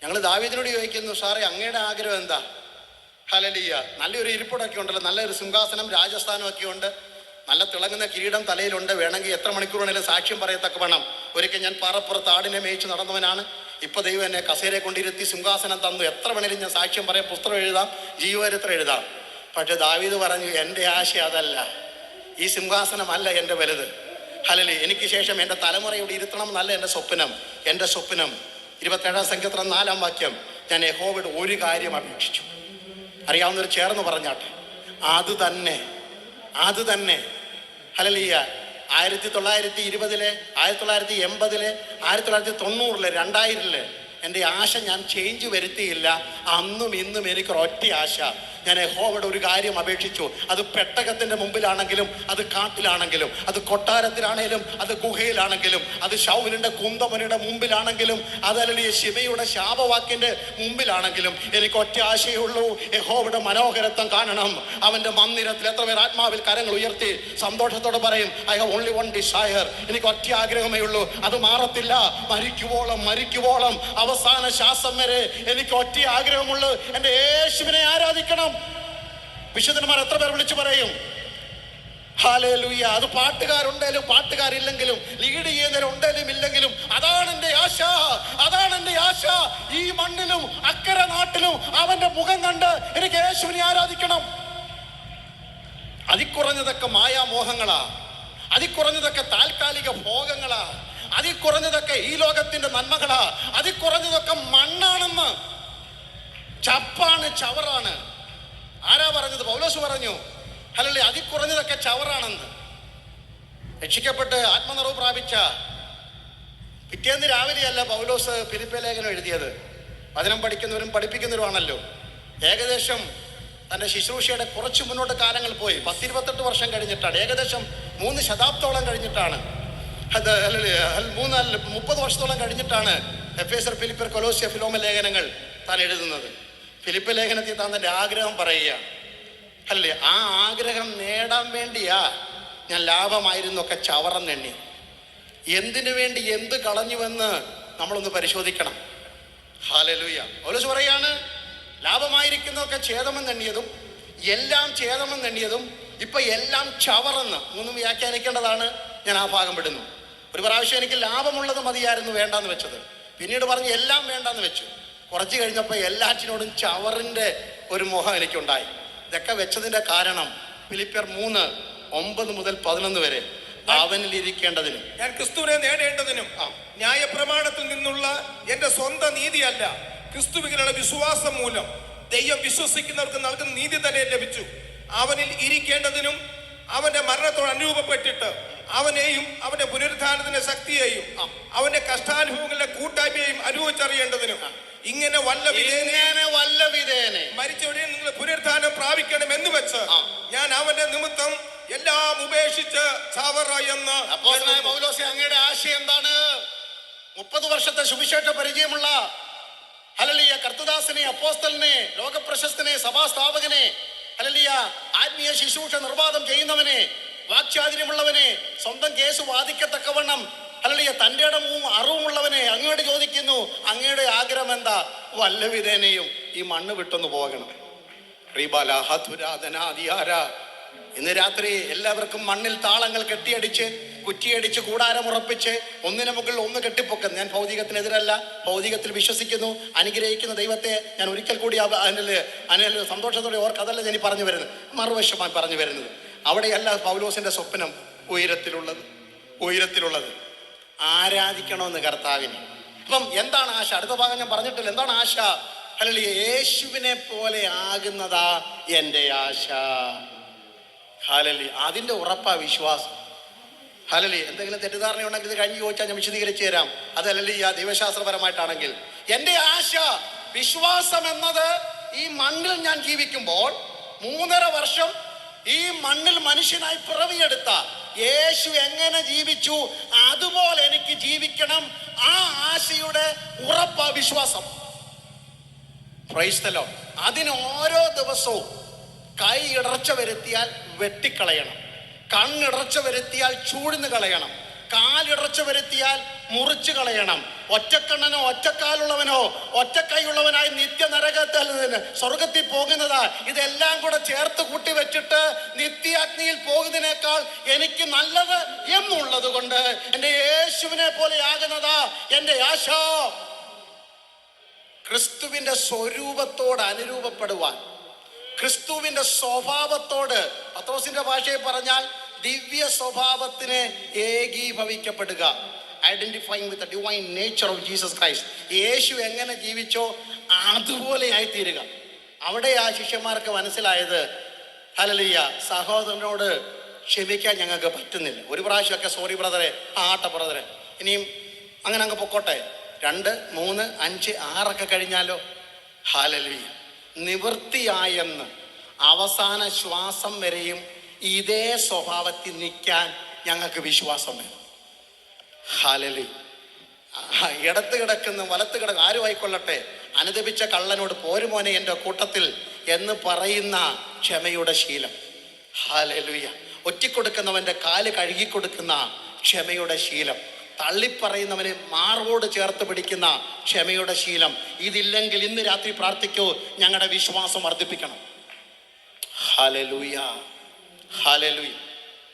ഞങ്ങൾ ദാവീദിനോട് ചോദിക്കുന്നു, സാറേ അങ്ങയുടെ ആഗ്രഹം എന്താ? ഹല്ലേലൂയ. നല്ലൊരു ഇരിപ്പിടമൊക്കെ ഉണ്ടല്ലോ, നല്ലൊരു സിംഹാസനം രാജസ്ഥാനം ഒക്കെ ഉണ്ട്, നല്ല തിളങ്ങുന്ന കിരീടം തലയിലുണ്ട്, വേണമെങ്കിൽ എത്ര മണിക്കൂർ വേണമെങ്കിലും സാക്ഷ്യം പറയത്തക്ക വേണം. ഒരിക്കൽ ഞാൻ പാറപ്പുറത്ത് ആടിനെ മേയിച്ച് നടന്നവനാണ്. ഇപ്പൊ ദൈവം എന്നെ കസേരയെ കൊണ്ടിരുത്തി സിംഹാസനം തന്നു. എത്ര വേണേലും ഞാൻ സാക്ഷ്യം പറയാം, പുസ്തകം എഴുതാം, ജീവചരിത്രം എഴുതാം. പക്ഷെ ദാവീദ് പറഞ്ഞു, എൻ്റെ ആശ അതല്ല, ഈ സിംഹാസനമല്ല എൻ്റെ വലുത്. ഹല്ലേലൂയ. എനിക്ക് ശേഷം എൻ്റെ തലമുറ ഇവിടെ ഇരുത്തണം എന്നല്ല എൻ്റെ സ്വപ്നം. എൻ്റെ സ്വപ്നം 27 സങ്കീർത്തനം 4 വാക്യം, ഞാൻ യഹോവയോട് ഒരു കാര്യം അപേക്ഷിച്ചു. അറിയാവുന്നവർ ചേർന്ന് പറഞ്ഞാട്ടെ, അത് തന്നെ, അത് തന്നെ. ഹല്ലേലൂയ. 1920, 1980, 1990, 2000 എൻ്റെ ആശ ഞാൻ ചേഞ്ച് വരുത്തിയില്ല. അന്നും ഇന്നും എനിക്ക് ഒറ്റ ആശ, ഞാൻ യഹോവയുടെ ഒരു കാര്യം അപേക്ഷിച്ചു. അത് പെട്ടകത്തിന്റെ മുമ്പിലാണെങ്കിലും, അത് കാട്ടിലാണെങ്കിലും, അത് കൊട്ടാരത്തിലാണെങ്കിലും, അത് ഗുഹയിലാണെങ്കിലും, അത് ശൗലിന്റെ കുന്തമനയുടെ മുമ്പിലാണെങ്കിലും, അതല്ലെങ്കിൽ ശിമയുടെ ശാപവാക്കിന്റെ മുമ്പിലാണെങ്കിലും, എനിക്ക് ഒറ്റ ആശയുള്ളൂ, യഹോവയുടെ മനോഹരത്വം കാണണം. അവന്റെ മന്ദിരത്തിൽ എത്ര പേർ ആത്മാവിൽ കരങ്ങൾ ഉയർത്തി സന്തോഷത്തോടെ പറയും, I have only one desire, എനിക്ക് ഒറ്റ ആഗ്രഹമേ ഉള്ളൂ, അത് മാറത്തില്ല. മരിക്കുവോളം അവസാന ശ്വാസം വരെ എനിക്ക് ഒറ്റ ആഗ്രഹമുള്ളൂ, എൻ്റെ യേശുവിനെ ആരാധിക്കണം. വിശുദ്ധന്മാർ എത്ര പേർ വിളിച്ചു പറയും ഹല്ലേലൂയ? അത് പാട്ടുകാരുണ്ടെങ്കിലും പാട്ടുകാരില്ലെങ്കിലും, ലീഡ് ചെയ്യുന്നവരുണ്ടെങ്കിലും ഇല്ലെങ്കിലും, അതാണ് എൻ്റെ ആശ, അതാണ് എൻ്റെ ആശ. ഈ മണ്ണിലും അക്കരെ നാട്ടിലും അവന്റെ മുഖം കണ്ട് എനിക്ക് യേശുവിനെ ആരാധിക്കണം. അതിക്കുറഞ്ഞതൊക്കെ മായാമോഹങ്ങളാ, അതിക്കുറഞ്ഞതൊക്കെ താൽക്കാലിക ഭോഗങ്ങളാ, അതിക്കുറഞ്ഞതൊക്കെ ഈ ലോകത്തിന്റെ നന്മകളാ, അതിക്കുറഞ്ഞതൊക്കെ മണ്ണാണെന്ന്, ചപ്പാണ്, ചവറാണ്. ആരാ പറഞ്ഞത്? പൗലോസ് പറഞ്ഞു, അല്ലല്ലേ, അതിക്കുറഞ്ഞതൊക്കെ ചവറാണെന്ന്. രക്ഷിക്കപ്പെട്ട് ആത്മനിറവ് പ്രാപിച്ച പിറ്റേന്ന് രാവിലെയല്ല പൗലോസ് ഫിലിപ്പി ലേഖനം എഴുതിയത്. വചനം പഠിക്കുന്നവരും പഠിപ്പിക്കുന്നവരുമാണല്ലോ. ഏകദേശം തൻ്റെ ശുശ്രൂഷയുടെ കുറച്ച് മുന്നോട്ട് കാലങ്ങൾ പോയി. 10-28 വർഷം കഴിഞ്ഞിട്ടാണ്, ഏകദേശം 3 ശതാബ്ദത്തോളം കഴിഞ്ഞിട്ടാണ്, 30 വർഷത്തോളം കഴിഞ്ഞിട്ടാണ് എഫേസർ, ഫിലിപ്പിയർ, കൊലോസ്യ, ഫിലോമ ലേഖനങ്ങൾ താൻ എഴുതുന്നത്. ഫിലിപ്പ് ലേഖനത്തിൽ താൻ തൻ്റെ ആഗ്രഹം പറയുക അല്ലേ, ആ ആഗ്രഹം നേടാൻ വേണ്ടിയാ ഞാൻ ലാഭമായിരുന്നൊക്കെ ചവറന്നെണ്ണി. എന്തിനു വേണ്ടി എന്ത് കളഞ്ഞുവെന്ന് നമ്മളൊന്ന് പരിശോധിക്കണം. ഹല്ലേലൂയ. പൗലോസ് പറയാണ്, ലാഭമായിരിക്കുന്നതൊക്കെ ഛേദമെന്നെണ്ണിയതും എല്ലാം ഛേദമെന്നെണ്ണിയതും ഇപ്പൊ എല്ലാം ചവറെന്ന്. 3 വ്യാഖ്യാനിക്കേണ്ടതാണ്. ഞാൻ ആ ഭാഗം വിടുന്നു. ഒരു പ്രാവശ്യം എനിക്ക് ലാഭമുള്ളത് മതിയായിരുന്നു വേണ്ടാന്ന് വെച്ചത്, പിന്നീട് പറഞ്ഞ് എല്ലാം വേണ്ടാന്ന് വെച്ചു. കുറച്ച് കഴിഞ്ഞപ്പോൾ എല്ലാറ്റിനോടും ചവറിന്റെ ഒരു മോഹം എനിക്കുണ്ടായി. ഇതൊക്കെ വെച്ചതിന്റെ കാരണം ഫിലിപ്പിയർ 3:9-11 വരെ, അവനിൽ ഇരിക്കേണ്ടതിനും ഞാൻ ക്രിസ്തുവിനെ നേടേണ്ടതിനും ന്യായപ്രമാണത്തിൽ നിന്നുള്ള എന്റെ സ്വന്തം നീതിയല്ല, ക്രിസ്തുവിലുള്ള വിശ്വാസം മൂലം ദൈവം വിശ്വസിക്കുന്നവർക്ക് നൽകുന്ന നീതി തന്നെ ലഭിച്ചു. അവനിൽ ഇരിക്കേണ്ടതിനും അവന്റെ മരണത്തോട് അനുരൂപപ്പെട്ടിട്ട് അവനെയും അവന്റെ പുനരുത്ഥാനത്തിന്റെ ശക്തിയെയും അവന്റെ കഷ്ടാനുഭവങ്ങളുടെ കൂട്ടായ്മയെയും അനുഭവിച്ചറിയേണ്ടതിനും ഇങ്ങനെ വല്ല വിധേനെ മരിച്ചവരെ നിങ്ങൾ പുനരുത്ഥാനം പ്രാപിക്കണം എന്ന് വെച്ച് ഞാൻ അവന്റെ നിമിത്തം എല്ലാം ഉപേക്ഷിച്ച് ചവറയെന്ന്. അപ്പോസ്തലനായ പൗലോസേ, അങ്ങയുടെ ആശയം എന്താണ്? 30 വർഷത്തെ സുവിശേഷ പരിചയമുള്ള ഹല്ലേലൂയ കർത്തദാസനെ, അപ്പോസ്തലനെ, ലോകപ്രശസ്തനെ, സഭാസ്ഥാപകനെ, ഹല്ലേലൂയ ആത്മീയ ശുശ്രൂഷ നിർവാദം ചെയ്യുന്നവനെ, വാക്ചാതുര്യമുള്ളവനെ, സ്വന്തം കേസ് വാദിക്കത്തക്കവണ്ണം ഹല്ലേലൂയ തൻ്റെ ഇടവും അറിവുമുള്ളവനെ അങ്ങോട്ട് ചോദിക്കുന്നു, അങ്ങയുടെ ആഗ്രഹം എന്താ? വല്ല വിധേനയും ഈ മണ്ണ് വിട്ടൊന്ന് പോകണം. ഇന്ന് രാത്രി എല്ലാവർക്കും മണ്ണിൽ താളങ്ങൾ കെട്ടിയടിച്ച്, കുറ്റിയടിച്ച്, കൂടാരമുറപ്പിച്ച്, ഒന്നിനു മുകളിൽ ഒന്ന് കെട്ടിപ്പൊക്കുന്നു. ഞാൻ ഭൗതികത്തിനെതിരല്ല, ഭൗതികത്തിൽ വിശ്വസിക്കുന്നു, അനുഗ്രഹിക്കുന്ന ദൈവത്തെ ഞാൻ ഒരിക്കൽ കൂടി അനിൽ സന്തോഷത്തോടെ ഓർക്കതല്ല ഞാൻ പറഞ്ഞു വരുന്നത്, മറുവശമായി പറഞ്ഞു വരുന്നത്. അവിടെയല്ല പൗലോസിന്റെ സ്വപ്നം. ഉയരത്തിലുള്ളത് ആരാധിക്കണമെന്ന് കർത്താവിനെ. അപ്പം എന്താണ് ആശ? അടുത്ത ഭാഗം ഞാൻ പറഞ്ഞിട്ടില്ല. എന്താണ് ആശ? ഹല്ലേലൂയ, യേശുവിനെ പോലെ ആകുന്നതാ എൻ്റെ ആശ. ഹല്ലേലൂയ, അതിൻ്റെ ഉറപ്പാ വിശ്വാസം. ഹല്ലേലൂയ, എന്തെങ്കിലും തെറ്റിദ്ധാരണ ഉണ്ടെങ്കിൽ ഇത് കഴിഞ്ഞ് ചോദിച്ചാൽ ഞാൻ വിശദീകരിച്ചു തരാം. അത് ഹല്ലേലൂയ ദൈവശാസ്ത്രപരമായിട്ടാണെങ്കിൽ എൻ്റെ ആശ, വിശ്വാസം എന്നത് ഈ മണ്ണിൽ ഞാൻ ജീവിക്കുമ്പോൾ 3.5 വർഷം ഈ മണ്ണിൽ മനുഷ്യനായി പിറവിയെടുത്ത യേശു എങ്ങനെ ജീവിച്ചു അതുപോലെ എനിക്ക് ജീവിക്കണം. ആ ആശയുടെ ഉറപ്പാ വിശ്വാസം. Price the Lord. അതിന് ഓരോ ദിവസവും കൈ ഇടർച്ച വരുത്തിയാൽ വെട്ടിക്കളയണം, കണ്ണിടർച്ച വരുത്തിയാൽ ചൂഴ്ന്ന് കളയണം, കാലിടർച്ച വരുത്തിയാൽ മുറിച്ചു കളയണം. ഒറ്റക്കണ്ണനോ ഒറ്റക്കാലുള്ളവനോ ഒറ്റക്കൈയുള്ളവനായി നിത്യനരകത്തിൽ സ്വർഗത്തിൽ പോകുന്നതാ. ഇതെല്ലാം കൂടെ ചേർത്ത് കൂട്ടി വെച്ചിട്ട് നിത്യാഗ്നിയിൽ പോകുന്നതിനേക്കാൾ എനിക്ക് നല്ലത് എന്നുള്ളത് കൊണ്ട് എൻ്റെ യേശുവിനെ പോലെ ആകുന്നതാ എൻ്റെ ആശ. ക്രിസ്തുവിന്റെ സ്വരൂപത്തോട് അനുരൂപപ്പെടുവാൻ, ക്രിസ്തുവിന്റെ സ്വഭാവത്തോട്, പത്രോസിന്റെ ഭാഷയിൽ പറഞ്ഞാൽ ദിവ്യ സ്വഭാവത്തിന് ഏകീഭവിക്കപ്പെടുക, identifying with the divine nature of Jesus Christ. യേശു എങ്ങനെ ജീവിച്ചോ അതുപോലെ ആയിത്തീരുക. അവിടെ ആ ശിഷ്യന്മാർക്ക് മനസ്സിലായത്, ഹല്ലേലൂയ, സഹോദരനോട് ക്ഷമിക്കാൻ ഞങ്ങൾക്ക് പറ്റുന്നില്ല. ഒരു പ്രാവശ്യമൊക്കെ സോറി ബ്രദറെ, ആട്ട ബ്രദറെ, ഇനിയും അങ്ങനെ അങ്ങ് പൊക്കോട്ടെ. 2, 3, 5, 6 കഴിഞ്ഞാലോ? ഹല്ലേലൂയ, നിവൃത്തിയായെന്ന് അവസാന ശ്വാസം വരെയും ഇതേ സ്വഭാവത്തിൽ നിൽക്കാൻ ഞങ്ങൾക്ക് വിശ്വാസം വേണം. ഹല്ലേലൂയ. ഇടത്ത് കിടക്കുന്ന വലത്ത് കിടക്കുന്ന ആരും ആയിക്കൊള്ളട്ടെ, അനുദപിച്ച കള്ളനോട് പോരുമോനെ എൻ്റെ കൂട്ടത്തിൽ എന്ന് പറയുന്ന ക്ഷമയുടെ ശീലം. ഹല്ലേലൂയ. ഒറ്റിക്കൊടുക്കുന്നവൻ്റെ കാല് കഴുകിക്കൊടുക്കുന്ന ക്ഷമയുടെ ശീലം, തള്ളിപ്പറയുന്നവനെ മാർവോട് ചേർത്ത് പിടിക്കുന്ന ക്ഷമയുടെ ശീലം. ഇതില്ലെങ്കിൽ ഇന്ന് രാത്രി പ്രാർത്ഥിക്കൂ, ഞങ്ങളുടെ വിശ്വാസം വർദ്ധിപ്പിക്കണം. Hallelujah, hallelujah.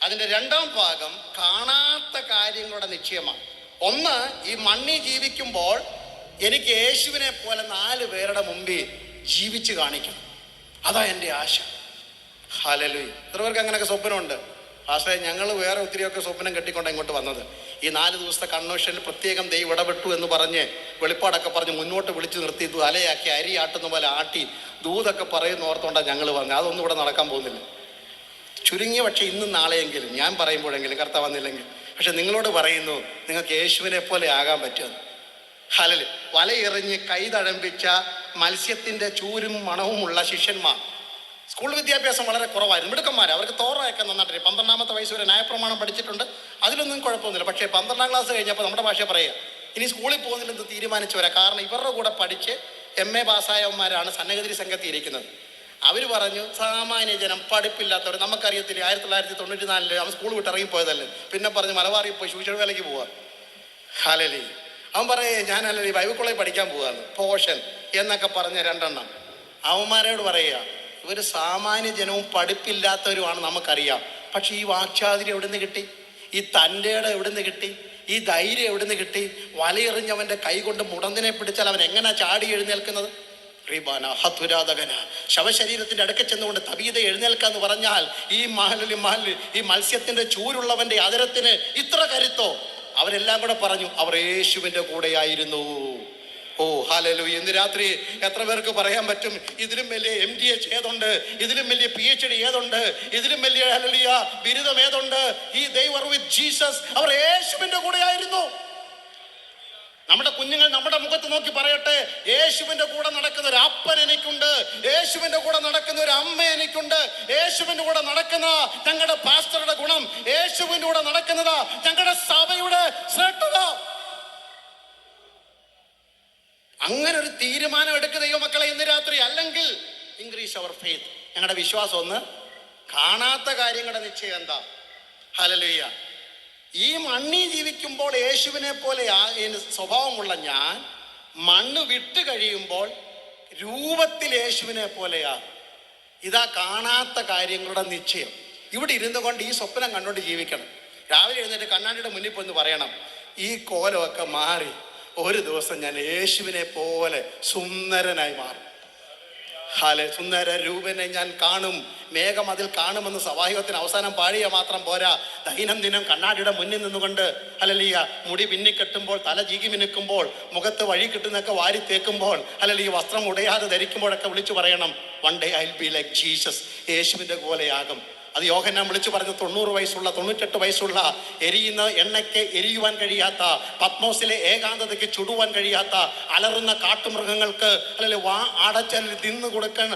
അതിൻ്റെ രണ്ടാം ഭാഗം കാണാത്ത കാര്യങ്ങളുടെ നിശ്ചയമാണ്. ഒന്ന്, ഈ മണ്ണിൽ ജീവിക്കുമ്പോൾ എനിക്ക് യേശുവിനെ പോലെ 4 പേരുടെ മുമ്പിൽ ജീവിച്ച് കാണിക്കണം. അതാ എൻ്റെ ആശ. ഹല്ലേലൂയ. എത്ര പേർക്ക് അങ്ങനെയൊക്കെ സ്വപ്നമുണ്ട്? പക്ഷേ ഞങ്ങൾ വേറെ ഒത്തിരിയൊക്കെ സ്വപ്നം കെട്ടിക്കൊണ്ട് ഇങ്ങോട്ട് വന്നത്. ഈ 4 ദിവസത്തെ കൺവെൻഷനിൽ പ്രത്യേകം ദൈവം ഇടപെട്ടു എന്ന് പറഞ്ഞ് വെളിപ്പാടൊക്കെ പറഞ്ഞ് മുന്നോട്ട് വിളിച്ചു നിർത്തി അലയാക്കി അരി ആട്ടുന്ന പോലെ ആട്ടി ദൂതൊക്കെ പറയുന്ന ഓർത്തോണ്ടാണ് ഞങ്ങൾ വന്നത്. അതൊന്നും ഇവിടെ നടക്കാൻ പോകുന്നില്ല. ചുരുങ്ങിയ പക്ഷേ ഇന്നും നാളെയെങ്കിലും ഞാൻ പറയുമ്പോഴെങ്കിലും കർത്താവ് വന്നില്ലെങ്കിൽ, പക്ഷെ നിങ്ങളോട് പറയുന്നു, നിങ്ങൾക്ക് യേശുവിനെ പോലെ ആകാൻ പറ്റുമെന്ന്. ഹല്ലേലൂയ. വലയെറിഞ്ഞ് കൈ തഴമ്പിച്ച മത്സ്യത്തിൻ്റെ ചൂരും മണവുമുള്ള ശിഷ്യന്മാർ. സ്കൂൾ വിദ്യാഭ്യാസം വളരെ കുറവായിരുന്നു. മിടുക്കന്മാർ, അവർക്ക് തോറയൊക്കെ നന്നായിട്ട് 12ാമത്തെ വയസ്സ് വരെ ന്യായപ്രമാണം പഠിച്ചിട്ടുണ്ട്. അതിലൊന്നും കുഴപ്പമൊന്നുമില്ല. പക്ഷേ 12ാം ക്ലാസ് കഴിഞ്ഞപ്പോൾ നമ്മുടെ ഭാഷ പറയുക, ഇനി സ്കൂളിൽ പോകുന്നില്ലെന്ന് തീരുമാനിച്ചവരാ. കാരണം ഇവരുടെ കൂടെ പഠിച്ച് MA പാസ്സായവന്മാരാണ് സന്നഗതിരി സംഘത്തിൽ ഇരിക്കുന്നത്. അവർ പറഞ്ഞു, സാമാന്യ ജനം, പഠിപ്പില്ലാത്തവർ, നമുക്കറിയത്തില്ല, 1994 അവൻ സ്കൂൾ വിട്ട് ഇറങ്ങിപ്പോയതല്ലേ, പിന്നെ പറഞ്ഞ് മലബാറിൽ പോയി ശൂഷണ വേലയ്ക്ക് പോവാ. ഹല്ലേലൂയ. അവൻ പറയേ, ഞാനല്ലേ ഈ ബൈബിൾ കോളേജിൽ പഠിക്കാൻ പോവാന്ന്, പോഷൻ എന്നൊക്കെ പറഞ്ഞ 2 എണ്ണം. അവന്മാരോട് പറയുക, ഇവർ സാമാന്യ ജനവും പഠിപ്പില്ലാത്തവരുമാണ് നമുക്കറിയാം. പക്ഷെ ഈ വാക്ചാതുര്യം എവിടെ നിന്ന് കിട്ടി? ഈ തൻ്റെ എവിടെ നിന്ന് കിട്ടി? ഈ ധൈര്യം എവിടെ നിന്ന് കിട്ടി? വലയെറിഞ്ഞവൻ്റെ കൈ കൊണ്ട് മുടന്തിനെ പിടിച്ചാൽ അവൻ എങ്ങനെ ചാടി എഴുന്നേൽക്കുന്നത്? ശവശരീരത്തിന്റെ അടുക്ക ചെന്നുകൊണ്ട് തബീത എഴുന്നേൽക്കാന്ന് പറഞ്ഞാൽ ഈ മത്സ്യത്തിന്റെ ചൂരുള്ളവന്റെ അതരത്തിന് ഇത്ര കരുത്തോ? അവരെല്ലാം കൂടെ പറഞ്ഞു, അവർ യേശുവിന്റെ കൂടെയായിരുന്നു. ഓ ഹല്ലേലൂയ. ഇന്ന് രാത്രി എത്ര പേർക്ക് പറയാൻ പറ്റും, ഇതിലും വലിയ MDH ഏതുണ്ട്, ഇതിലും വലിയ PhD ഏതുണ്ട്, ഇതിലും വലിയ ഹല്ലേലൂയ ബിരുദം ഏതുണ്ട്? they were with Jesus. അവർ യേശുവിന്റെ കൂടെയായിരുന്നു. നമ്മുടെ കുഞ്ഞുങ്ങൾ നമ്മുടെ മുഖത്ത് നോക്കി പറയട്ടെ, യേശുവിന്റെ കൂടെ നടക്കുന്ന ഒരു അപ്പൻ എനിക്കുണ്ട്, യേശുവിന്റെ കൂടെ നടക്കുന്ന ഒരു അമ്മ എനിക്കുണ്ട്, യേശുവിന്റെ കൂടെ നടക്കുന്ന ഞങ്ങളുടെ പാസ്റ്ററുടെ ഗുണം, യേശുവിന്റെ കൂടെ നടക്കുന്നത് ഞങ്ങളുടെ സഭയുടെ ശ്രേഷ്ഠത. അങ്ങനെ ഒരു തീരുമാനം എടുക്കുക ദൈവമക്കളെ ഇന്ന് രാത്രി. അല്ലെങ്കിൽ ഇൻക്രീസ് അവർ ഫെയ്ത്ത്. ഞങ്ങളുടെ വിശ്വാസം ഒന്ന്, കാണാത്ത കാര്യങ്ങളുടെ നിശ്ചയം എന്താ? ഹല്ലേലൂയ. ഈ മണ്ണിൽ ജീവിക്കുമ്പോൾ യേശുവിനെ പോലെ സ്വഭാവമുള്ള ഞാൻ മണ്ണ് വിട്ട് കഴിയുമ്പോൾ രൂപത്തിൽ യേശുവിനെ പോലെയാ. ഇതാ കാണാത്ത കാര്യങ്ങളുടെ നിശ്ചയം. ഇവിടെ ഇരുന്നു കൊണ്ട് ഈ സ്വപ്നം കണ്ടുകൊണ്ട് ജീവിക്കണം. രാവിലെ എഴുന്നേറ്റ് കണ്ണാടിയുടെ മുന്നിൽ പോയി പറയണം, ഈ കോലമൊക്കെ മാറി ഒരു ദിവസം ഞാൻ യേശുവിനെ പോലെ സുന്ദരനായി മാറും. സുന്ദര രൂപനെ ഞാൻ കാണും, മേഘം അതിൽ കാണുമെന്ന് സവാഹികത്തിന് അവസാനം പാടിയ മാത്രം പോരാ, ദൈനംദിനം കണ്ണാടിയുടെ മുന്നിൽ നിന്നുകൊണ്ട് ഹല്ലേലൂയ മുടി പിന്നിക്കെട്ടുമ്പോൾ, തല ചീകി മിനുക്കുമ്പോൾ, മുഖത്ത് വഴി കിട്ടുന്നൊക്കെ വാരി തേക്കുമ്പോൾ, ഹല്ലേലൂയ വസ്ത്രം ഉടയാതെ ധരിക്കുമ്പോഴൊക്കെ വിളിച്ചു പറയണം, one day I will be like Jesus. യേശുവിൻ്റെ പോലെയാകും. അത് യോഹന്നാൻ വിളിച്ചു പറഞ്ഞു. 90 വയസ്സുള്ള 98 വയസ്സുള്ള എരിയുന്ന എണ്ണയ്ക്ക് എരിയുവാൻ കഴിയാത്ത, പത്മോസിലെ ഏകാന്തതയ്ക്ക് ചുടുവാൻ കഴിയാത്ത, അലറുന്ന കാട്ടുമൃഗങ്ങൾക്ക് അല്ലെ അടച്ചൽ തിന്നു കൊടുക്കാൻ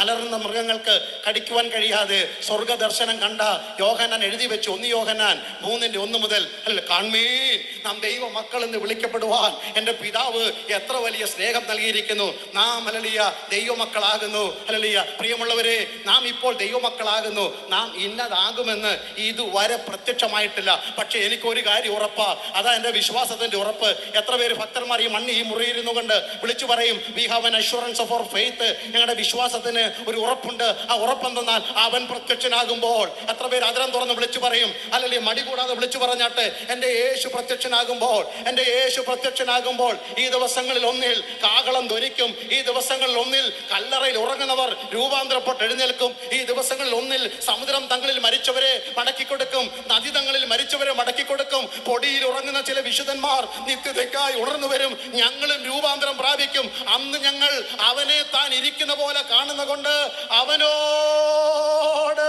അലറുന്ന മൃഗങ്ങൾക്ക് കടിക്കുവാൻ കഴിയാതെ സ്വർഗദർശനം കണ്ട യോഹന്നാൻ എഴുതി വെച്ചു. 1 യോഹന്നാൻ 3:1 മുതൽ കാൺമീൻ, നാം ദൈവ മക്കൾ എന്ന് വിളിക്കപ്പെടുവാൻ എൻ്റെ പിതാവ് എത്ര വലിയ സ്നേഹം നൽകിയിരിക്കുന്നു. നാം ഹല്ലേലൂയ ദൈവമക്കളാകുന്നു. ഹല്ലേലൂയ. പ്രിയമുള്ളവരെ, നാം ഇപ്പോൾ ദൈവമക്കളാകുന്നു. നാം ഇന്നതാകുമെന്ന് ഇതുവരെ പ്രത്യക്ഷമായിട്ടില്ല. പക്ഷെ എനിക്കൊരു കാര്യം ഉറപ്പാ, അതാ എൻ്റെ വിശ്വാസത്തിന്റെ ഉറപ്പ്. എത്ര പേര് ഭക്തന്മാർ ഈ മണ്ണ് ഈ മുറിയിരുന്നു കൊണ്ട് വിളിച്ചു പറയും, we have an assurance of our faith. ഞങ്ങളുടെ വിശ്വാസത്തിന് ഒരു ഉറപ്പുണ്ട്. ആ ഉറപ്പെന്തെന്നാൽ അവൻ പ്രത്യക്ഷനാകുമ്പോൾ. എത്ര പേര് അതരം തുറന്ന് വിളിച്ചു പറയും, അല്ലെങ്കിൽ മടി കൂടാതെ വിളിച്ചു പറഞ്ഞാട്ടെ, എൻ്റെ യേശു പ്രത്യക്ഷനാകുമ്പോൾ, എൻ്റെ യേശു പ്രത്യക്ഷനാകുമ്പോൾ. ഈ ദിവസങ്ങളിൽ ഒന്നിൽ കാഹളം ധ്വനിക്കും. ഈ ദിവസങ്ങളിൽ ഒന്നിൽ കല്ലറയിൽ ഉറങ്ങുന്നവർ രൂപാന്തരപ്പെട്ട് എഴുന്നേൽക്കും. ഈ ദിവസങ്ങളിൽ ഒന്നിൽ സമുദ്രം തങ്ങളിൽ മരിച്ചവരെ മടക്കിക്കൊടുക്കും, നദി തങ്ങളിൽ മരിച്ചവരെ മടക്കിക്കൊടുക്കും. പൊടിയിൽ ഉറങ്ങുന്ന ചില വിശുദ്ധന്മാർ നിത്യതയ്ക്കായി ഉണർന്നു വരും. ഞങ്ങളും രൂപാന്തരം പ്രാപിക്കും. അന്ന് ഞങ്ങൾ അവനെ താൻ ഇരിക്കുന്ന പോലെ കാണുന്ന കൊണ്ട് അവനോട്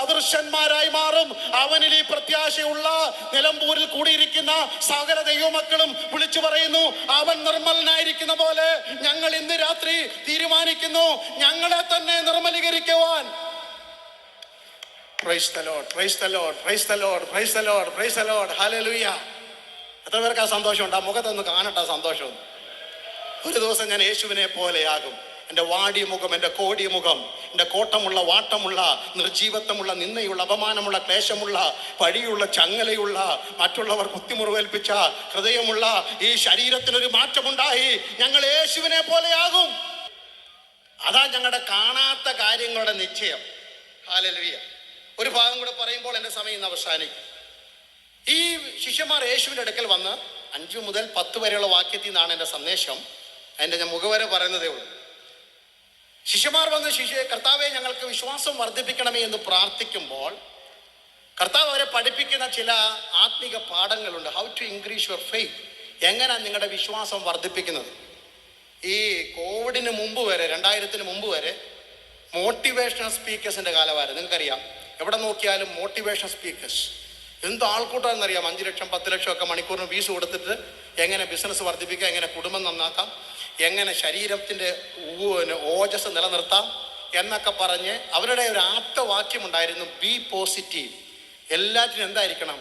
സദൃശന്മാരായി മാറും. അവനിൽ ഈ പ്രത്യാശയുള്ള നിലമ്പൂരിൽ കൂടിയിരിക്കുന്ന സകല ദൈവമക്കളും വിളിച്ചു പറയുന്നു, അവൻ നിർമ്മലനായിരിക്കുന്ന പോലെ ഞങ്ങൾ ഇന്ന് രാത്രി തീരുമാനിക്കുന്നു ഞങ്ങളെ തന്നെ നിർമ്മലീകരിക്കുവാൻ. Praise the Lord, praise the Lord, praise the Lord, praise the Lord, praise the Lord, hallelujah. എത്ര പേർക്ക് ആ സന്തോഷമുണ്ട്? ആ മുഖത്തൊന്ന് കാണട്ടെ സന്തോഷം. ഒരു ദിവസം ഞാൻ യേശുവിനെ പോലെയാകും. എൻ്റെ വാടിയ മുഖം, എൻ്റെ കോടിയ മുഖം, എൻ്റെ കോട്ടമുള്ള വാട്ടമുള്ള നിർജീവത്വമുള്ള നിന്നയുള്ള അപമാനമുള്ള ക്ലേശമുള്ള പഴിയുള്ള ചങ്ങലയുള്ള മറ്റുള്ളവർ കുത്തിമുറിവേൽപ്പിച്ച ഹൃദയമുള്ള ഈ ശരീരത്തിനൊരു മാറ്റമുണ്ടായി. ഞങ്ങൾ യേശുവിനെ പോലെയാകും. അതാ ഞങ്ങളുടെ കാണാത്ത കാര്യങ്ങളുടെ നിശ്ചയം. ഹല്ലേലൂയ. ഒരു ഭാഗം കൂടെ പറയുമ്പോൾ എൻ്റെ സമയം ഇന്ന് അവസാനിക്കും. ഈ ശിഷ്യന്മാർ യേശുവിൻ്റെ അടുക്കൽ വന്ന് 5 മുതൽ 10 വരെയുള്ള വാക്യത്തിൽ നിന്നാണ് എൻ്റെ സന്ദേശം. അതിൻ്റെ ഞാൻ മുഖവരെ പറയുന്നതേ ഉള്ളൂ. ശിഷ്യന്മാർ വന്ന് കർത്താവെ ഞങ്ങൾക്ക് വിശ്വാസം വർദ്ധിപ്പിക്കണമേ എന്ന് പ്രാർത്ഥിക്കുമ്പോൾ കർത്താവ് അവരെ പഠിപ്പിക്കുന്ന ചില ആത്മിക പാഠങ്ങളുണ്ട്. How to increase your faith. എങ്ങനെയാണ് നിങ്ങളുടെ വിശ്വാസം വർദ്ധിപ്പിക്കുന്നത്? ഈ കോവിഡിന് മുമ്പ് വരെ 2000 മുമ്പ് വരെ മോട്ടിവേഷണൽ സ്പീക്കേഴ്സിൻ്റെ കാലമായിരുന്നു. നിങ്ങൾക്കറിയാം, എവിടെ നോക്കിയാലും മോട്ടിവേഷൻ സ്പീക്കേഴ്സ്. എന്ത് ആൾക്കൂട്ടമെന്നറിയാം. 5 ലക്ഷം 10 ലക്ഷം ഒക്കെ മണിക്കൂറിന് ഫീസ് കൊടുത്തിട്ട് എങ്ങനെ ബിസിനസ് വർദ്ധിപ്പിക്കാം, എങ്ങനെ കുടുംബം നന്നാക്കാം, എങ്ങനെ ശരീരത്തിൻ്റെ ഓജസ് നിലനിർത്താം എന്നൊക്കെ പറഞ്ഞ് അവരുടെ ഒരു ആപ്തവാക്യമുണ്ടായിരുന്നു, ബി പോസിറ്റീവ്. എല്ലാറ്റിനും എന്തായിരിക്കണം?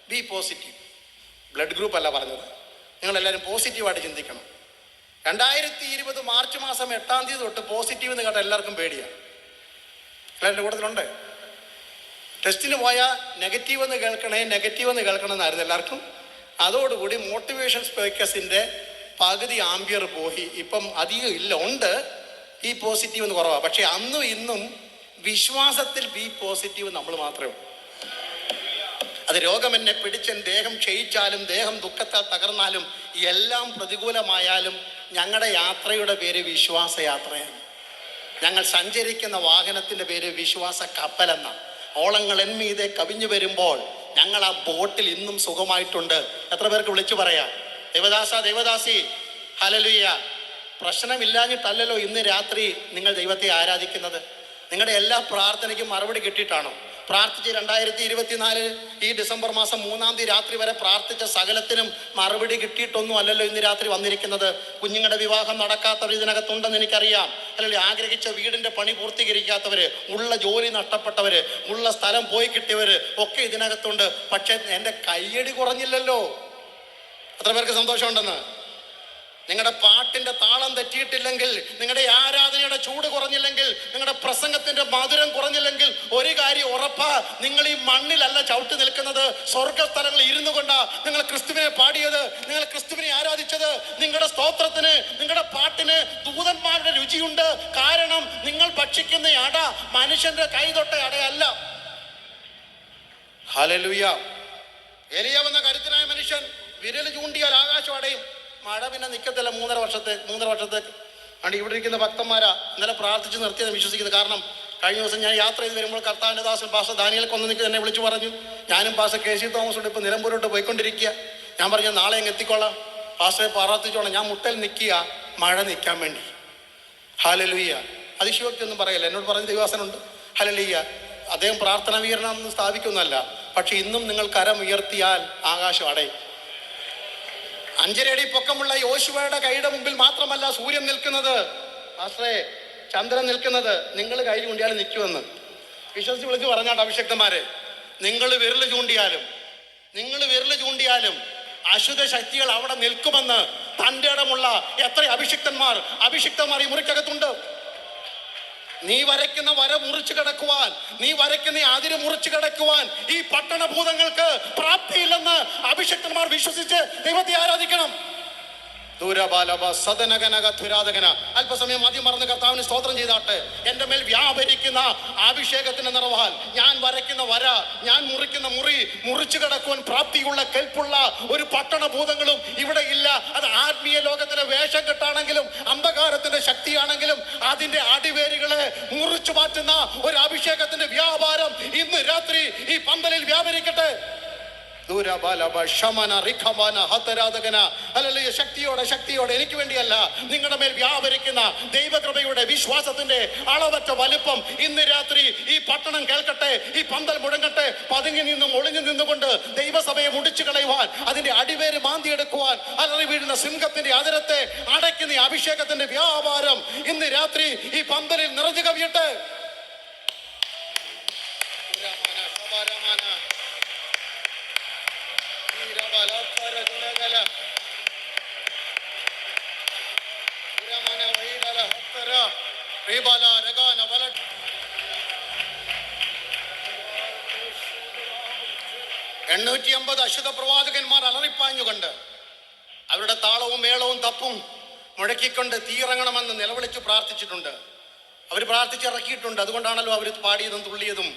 B positive. ബ്ലഡ് ഗ്രൂപ്പ് അല്ല പറഞ്ഞത്, നിങ്ങളെല്ലാവരും പോസിറ്റീവായിട്ട് ചിന്തിക്കണം. 2020 മാർച്ച് മാസം 8-ാം തീയതി തൊട്ട് പോസിറ്റീവ് എന്ന് കേട്ടാൽ എല്ലാവർക്കും പേടിയാണ്. എല്ലാവരുടെ കൂട്ടത്തിലുണ്ട്. ടെസ്റ്റിന് പോയാൽ നെഗറ്റീവ് എന്ന് കേൾക്കണം എന്നായിരുന്നു എല്ലാവർക്കും. അതോടുകൂടി മോട്ടിവേഷൻ സ്പീക്കേഴ്സിൻ്റെ പകുതി ആംബിയർ പോയി. ഇപ്പം അധികം ഇല്ല, ഉണ്ട് ബി പോസിറ്റീവ് എന്ന് കുറവാണ്. പക്ഷെ അന്നും ഇന്നും വിശ്വാസത്തിൽ ബി പോസിറ്റീവ് നമ്മൾ മാത്രമേ ഉള്ളൂ. അത് രോഗം എന്നെ പിടിച്ചൻ ദേഹം ക്ഷയിച്ചാലും ദേഹം ദുഃഖത്താൽ തകർന്നാലും എല്ലാം പ്രതികൂലമായാലും ഞങ്ങളുടെ യാത്രയുടെ പേര് വിശ്വാസ യാത്രയാണ്. ഞങ്ങൾ സഞ്ചരിക്കുന്ന വാഹനത്തിൻ്റെ പേര് വിശ്വാസ കപ്പലെന്ന. ഓളങ്ങൾ എന്മീതെ കവിഞ്ഞു വരുമ്പോൾ ഞങ്ങൾ ആ ബോട്ടിൽ ഇന്നും സുഖമായിട്ടുണ്ട്. എത്ര പേർക്ക് വിളിച്ചു പറയാം, ദേവദാസി ഹല്ലേലൂയ. പ്രശ്നമില്ലാഞ്ഞിട്ടല്ലല്ലോ ഇന്ന് രാത്രി നിങ്ങൾ ദൈവത്തെ ആരാധിക്കുന്നത്. നിങ്ങളുടെ എല്ലാ പ്രാർത്ഥനയ്ക്കും മറുപടി കിട്ടിയിട്ടാണോ? പ്രാർത്ഥിച്ച് 2024 ഈ ഡിസംബർ മാസം 3-ാം തീയതി രാത്രി വരെ പ്രാർത്ഥിച്ച സകലത്തിനും മറുപടി കിട്ടിയിട്ടൊന്നും അല്ലല്ലോ ഇന്ന് രാത്രി വന്നിരിക്കുന്നത്. കുഞ്ഞുങ്ങളുടെ വിവാഹം നടക്കാത്തവർ ഇതിനകത്തുണ്ടെന്ന് എനിക്കറിയാം. അല്ലെങ്കിൽ ആഗ്രഹിച്ച വീടിൻ്റെ പണി പൂർത്തീകരിക്കാത്തവർ, ഉള്ള ജോലി നഷ്ടപ്പെട്ടവർ, ഉള്ള സ്ഥലം പോയി കിട്ടിയവർ ഒക്കെ ഇതിനകത്തുണ്ട്. പക്ഷെ എൻ്റെ കയ്യടി കുറഞ്ഞില്ലല്ലോ. എത്ര പേർക്ക് സന്തോഷമുണ്ടെന്ന്? നിങ്ങളുടെ പാട്ടിൻ്റെ താളം തെറ്റിയിട്ടില്ലെങ്കിൽ, നിങ്ങളുടെ ആരാധനയുടെ ചൂട് കുറഞ്ഞില്ലെങ്കിൽ, നിങ്ങളുടെ പ്രസംഗത്തിൻ്റെ മധുരം കുറഞ്ഞില്ലെങ്കിൽ ഒരു കാര്യം ഉറപ്പാ, നിങ്ങൾ ഈ മണ്ണിലല്ല ചവിട്ടി നിൽക്കുന്നത്. സ്വർഗസ്ഥലങ്ങളിൽ ഇരുന്നു കൊണ്ടാ നിങ്ങൾ ക്രിസ്തുവിനെ പാടിയത്, നിങ്ങൾ ക്രിസ്തുവിനെ ആരാധിച്ചത്. നിങ്ങളുടെ സ്തോത്രത്തിന്, നിങ്ങളുടെ പാട്ടിന് ദൂതന്മാരുടെ രുചിയുണ്ട്. കാരണം നിങ്ങൾ ഭക്ഷിക്കുന്ന അട മനുഷ്യന്റെ കൈതൊട്ട അടയല്ല. ഹല്ലേലൂയ. എലിയാവെന്ന കരുത്തനായ മനുഷ്യൻ വിരൽ ചൂണ്ടിയാൽ ആകാശം അടയും. മഴ പിന്നെ നിൽക്കത്തില്ല 3.5 വർഷത്തേക്ക്. അതുകൊണ്ട് ഇവിടെ ഇരിക്കുന്ന ഭക്തന്മാരാ ഇന്നലെ പ്രാർത്ഥിച്ച് നിർത്തിയെന്ന് വിശ്വസിക്കുന്നത്. കാരണം കഴിഞ്ഞ ദിവസം ഞാൻ യാത്ര ചെയ്ത് വരുമ്പോൾ കർത്താവിൻ്റെ ദാസൻ പാസ്റ്റർ ദാനിയേൽ കൊന്നനിക്ക് എന്നെ വിളിച്ചു പറഞ്ഞു, ഞാനും പാസ്റ്റർ കെ.സി. തോമസോട് ഇപ്പോൾ നിലമ്പൂരോട്ട് പോയിക്കൊണ്ടിരിക്കുക. ഞാൻ പറഞ്ഞു നാളെ അങ്ങ് എത്തിക്കോളാം, പാസ്റ്ററെ പ്രാർത്ഥിച്ചോളാം. ഞാൻ മുട്ടൽ നിൽക്കുക മഴ നിൽക്കാൻ വേണ്ടി. ഹല്ലേലൂയ. അതിശയോക്തി ഒന്നും പറയല്ല. എന്നോട് പറഞ്ഞ ദൈവാസനുണ്ട്. ഹല്ലേലൂയ. അദ്ദേഹം പ്രാർത്ഥന വീരണം സ്ഥാപിക്കുന്നതല്ല, പക്ഷെ ഇന്നും നിങ്ങൾ കരം ഉയർത്തിയാൽ ആകാശം അടയും. 5.5 അടി പൊക്കമുള്ള യോശുവയുടെ കൈയുടെ മുമ്പിൽ മാത്രമല്ല സൂര്യൻ നിൽക്കുന്നത്, ആശ്രേ ചന്ദ്രൻ നിൽക്കുന്നത്. നിങ്ങൾ കൈ ചൂണ്ടിയാലും നിൽക്കുമെന്ന് വിശ്വസിച്ച് വിളിച്ച് പറഞ്ഞാട്ട് അഭിഷക്തന്മാരെ, നിങ്ങൾ വിരൽ ചൂണ്ടിയാലും അശുദ്ധ ശക്തികൾ അവിടെ നിൽക്കുമെന്ന് തൻ്റെ ഇടമുള്ള എത്ര അഭിഷിക്തന്മാർ ഈ മുറിക്കകത്തുണ്ട്. നീ വരയ്ക്കുന്ന വര മുറിച്ചു കിടക്കുവാൻ, നീ വരയ്ക്കുന്ന അതിര് മുറിച്ചു കിടക്കുവാൻ ഈ പട്ടണഭൂതങ്ങൾക്ക് പ്രാപ്തിയില്ലെന്ന് അഭിഷക്തന്മാർ വിശ്വസിച്ച് ദൈവത്തെ ആരാധിക്കണം. അല്പസമയം മതി മറന്ന് കർത്താവിന് സ്തോത്രം ചെയ്താട്ടെ. എൻ്റെ മേൽ വ്യാപരിക്കുന്ന അഭിഷേകത്തിന്റെ നിറവാൽ ഞാൻ വരയ്ക്കുന്ന വര, ഞാൻ മുറിക്കുന്ന മുറിച്ചു കിടക്കുവാൻ പ്രാപ്തിയുള്ള കെൽപ്പുള്ള ഒരു പട്ടണഭൂതങ്ങളും ഇവിടെ ഇല്ല. അത് ആത്മീയ ലോകത്തിലെ വേഷം കെട്ടാണെങ്കിലും അന്ധകാരത്തിന്റെ ശക്തിയാണെങ്കിലും അതിന്റെ അടിവേരുകളെ മുറിച്ചു മാറ്റുന്ന ഒരു അഭിഷേകത്തിന്റെ വ്യാപാരം ഇന്ന് രാത്രി ഈ പന്തലിൽ വ്യാപരിക്കട്ടെ. ശക്തിയോടെ എനിക്ക് വേണ്ടിയല്ല, നിങ്ങളുടെ മേൽ വ്യാപരിക്കുന്ന ദൈവകൃപയുടെ വിശ്വാസത്തിന്റെ അളവറ്റ വലിപ്പം ഇന്ന് രാത്രി ഈ പട്ടണം കേൾക്കട്ടെ, ഈ പന്തൽ മുഴങ്ങട്ടെ. പതുങ്ങി നിന്നും ഒളിഞ്ഞു നിന്നുകൊണ്ട് ദൈവസഭയെ മുടിച്ചു കളയുവാൻ, അതിന്റെ അടിവേര് മാന്തിയെടുക്കുവാൻ, അലറി വീഴുന്ന സിംഹത്തിന്റെ അതിരത്തെ അടയ്ക്കുന്ന ഈ അഭിഷേകത്തിന്റെ വ്യാപാരം ഇന്ന് രാത്രി ഈ പന്തലിൽ നിറഞ്ഞു കവിയട്ടെ. എണ്ണൂറ്റി 850 അശുദ്ധ പ്രവാചകന്മാർ അലറിപ്പാഞ്ഞുകൊണ്ട് അവരുടെ താളവും മേളവും തപ്പും മുഴക്കിക്കൊണ്ട് തീയിറങ്ങണമെന്ന് നിലവിളിച്ച് പ്രാർത്ഥിച്ചിട്ടുണ്ട്. അവർ പ്രാർത്ഥിച്ചിറക്കിയിട്ടുണ്ട്. അതുകൊണ്ടാണല്ലോ അവർ പാടിയതും തുള്ളിയതും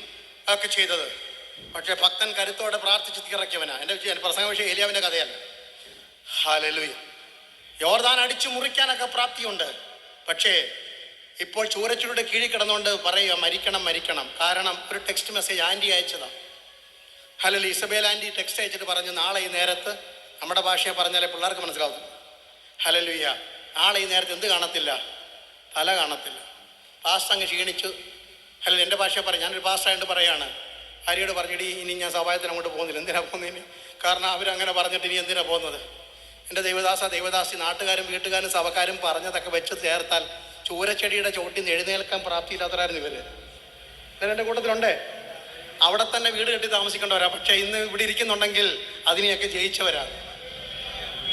ഒക്കെ ചെയ്തത്. പക്ഷെ ഭക്തൻ കരുത്തോടെ പ്രാർത്ഥിച്ച് തീയിറക്കിയവനാ. എൻ്റെ പ്രസംഗ വിഷയം ഏലിയാവിൻ്റെ കഥയല്ല. ഹല്ലേലൂയ. യോർദാൻ അടിച്ചു മുറിക്കാനൊക്കെ പ്രാപ്തിയുണ്ട്. പക്ഷേ ഇപ്പോൾ ചൂരച്ചുരുടെ കീഴിൽ കിടന്നുകൊണ്ട് പറയുക മരിക്കണം മരിക്കണം. കാരണം ഒരു ടെക്സ്റ്റ് മെസ്സേജ് ആൻറ്റി അയച്ചതാണ്. ഹല്ലേലൂയ. ഇസബേൽ ആൻറ്റി ടെക്സ്റ്റ് അയച്ചിട്ട് പറഞ്ഞു, നാളെ ഈ നേരത്ത്, നമ്മുടെ ഭാഷയെ പറഞ്ഞാലേ പിള്ളേർക്ക് മനസ്സിലാവും. ഹല്ലേലൂയ. നാളെ ഈ നേരത്ത് എന്ത് കാണത്തില്ല? തല കാണത്തില്ല. പാസ്റ്റർ അങ്ങ് ക്ഷീണിച്ചു. ഹല്ലേലൂയ. എൻ്റെ ഭാഷയെ പറഞ്ഞു, ഞാനൊരു പാസ്റ്ററായിട്ട് പറയാണ്, ഹരിയോട് പറഞ്ഞിട്ട് ഇനി ഞാൻ സഭായത്തിന് അങ്ങോട്ട് പോകുന്നില്ല. എന്തിനാ പോകുന്നതിന്? കാരണം അവരങ്ങനെ പറഞ്ഞിട്ട് ഇനി എന്തിനാ പോകുന്നത്? എൻ്റെ ദൈവദാസി നാട്ടുകാരും വീട്ടുകാരും സഭക്കാരും പറഞ്ഞതൊക്കെ വെച്ച് ചേർത്താൽ ചൂരച്ചെടിയുടെ ചോട്ടിൽ നിന്ന് എഴുന്നേൽക്കാൻ പ്രാപ്തിയില്ലാത്തവരായിരുന്നു ഇവര്. എൻ്റെ കൂട്ടത്തിലുണ്ടേ. അവിടെ തന്നെ വീട് കെട്ടി താമസിക്കേണ്ടവരാ. പക്ഷെ ഇന്ന് ഇവിടെ ഇരിക്കുന്നുണ്ടെങ്കിൽ അതിനെയൊക്കെ ജയിച്ചവരാ.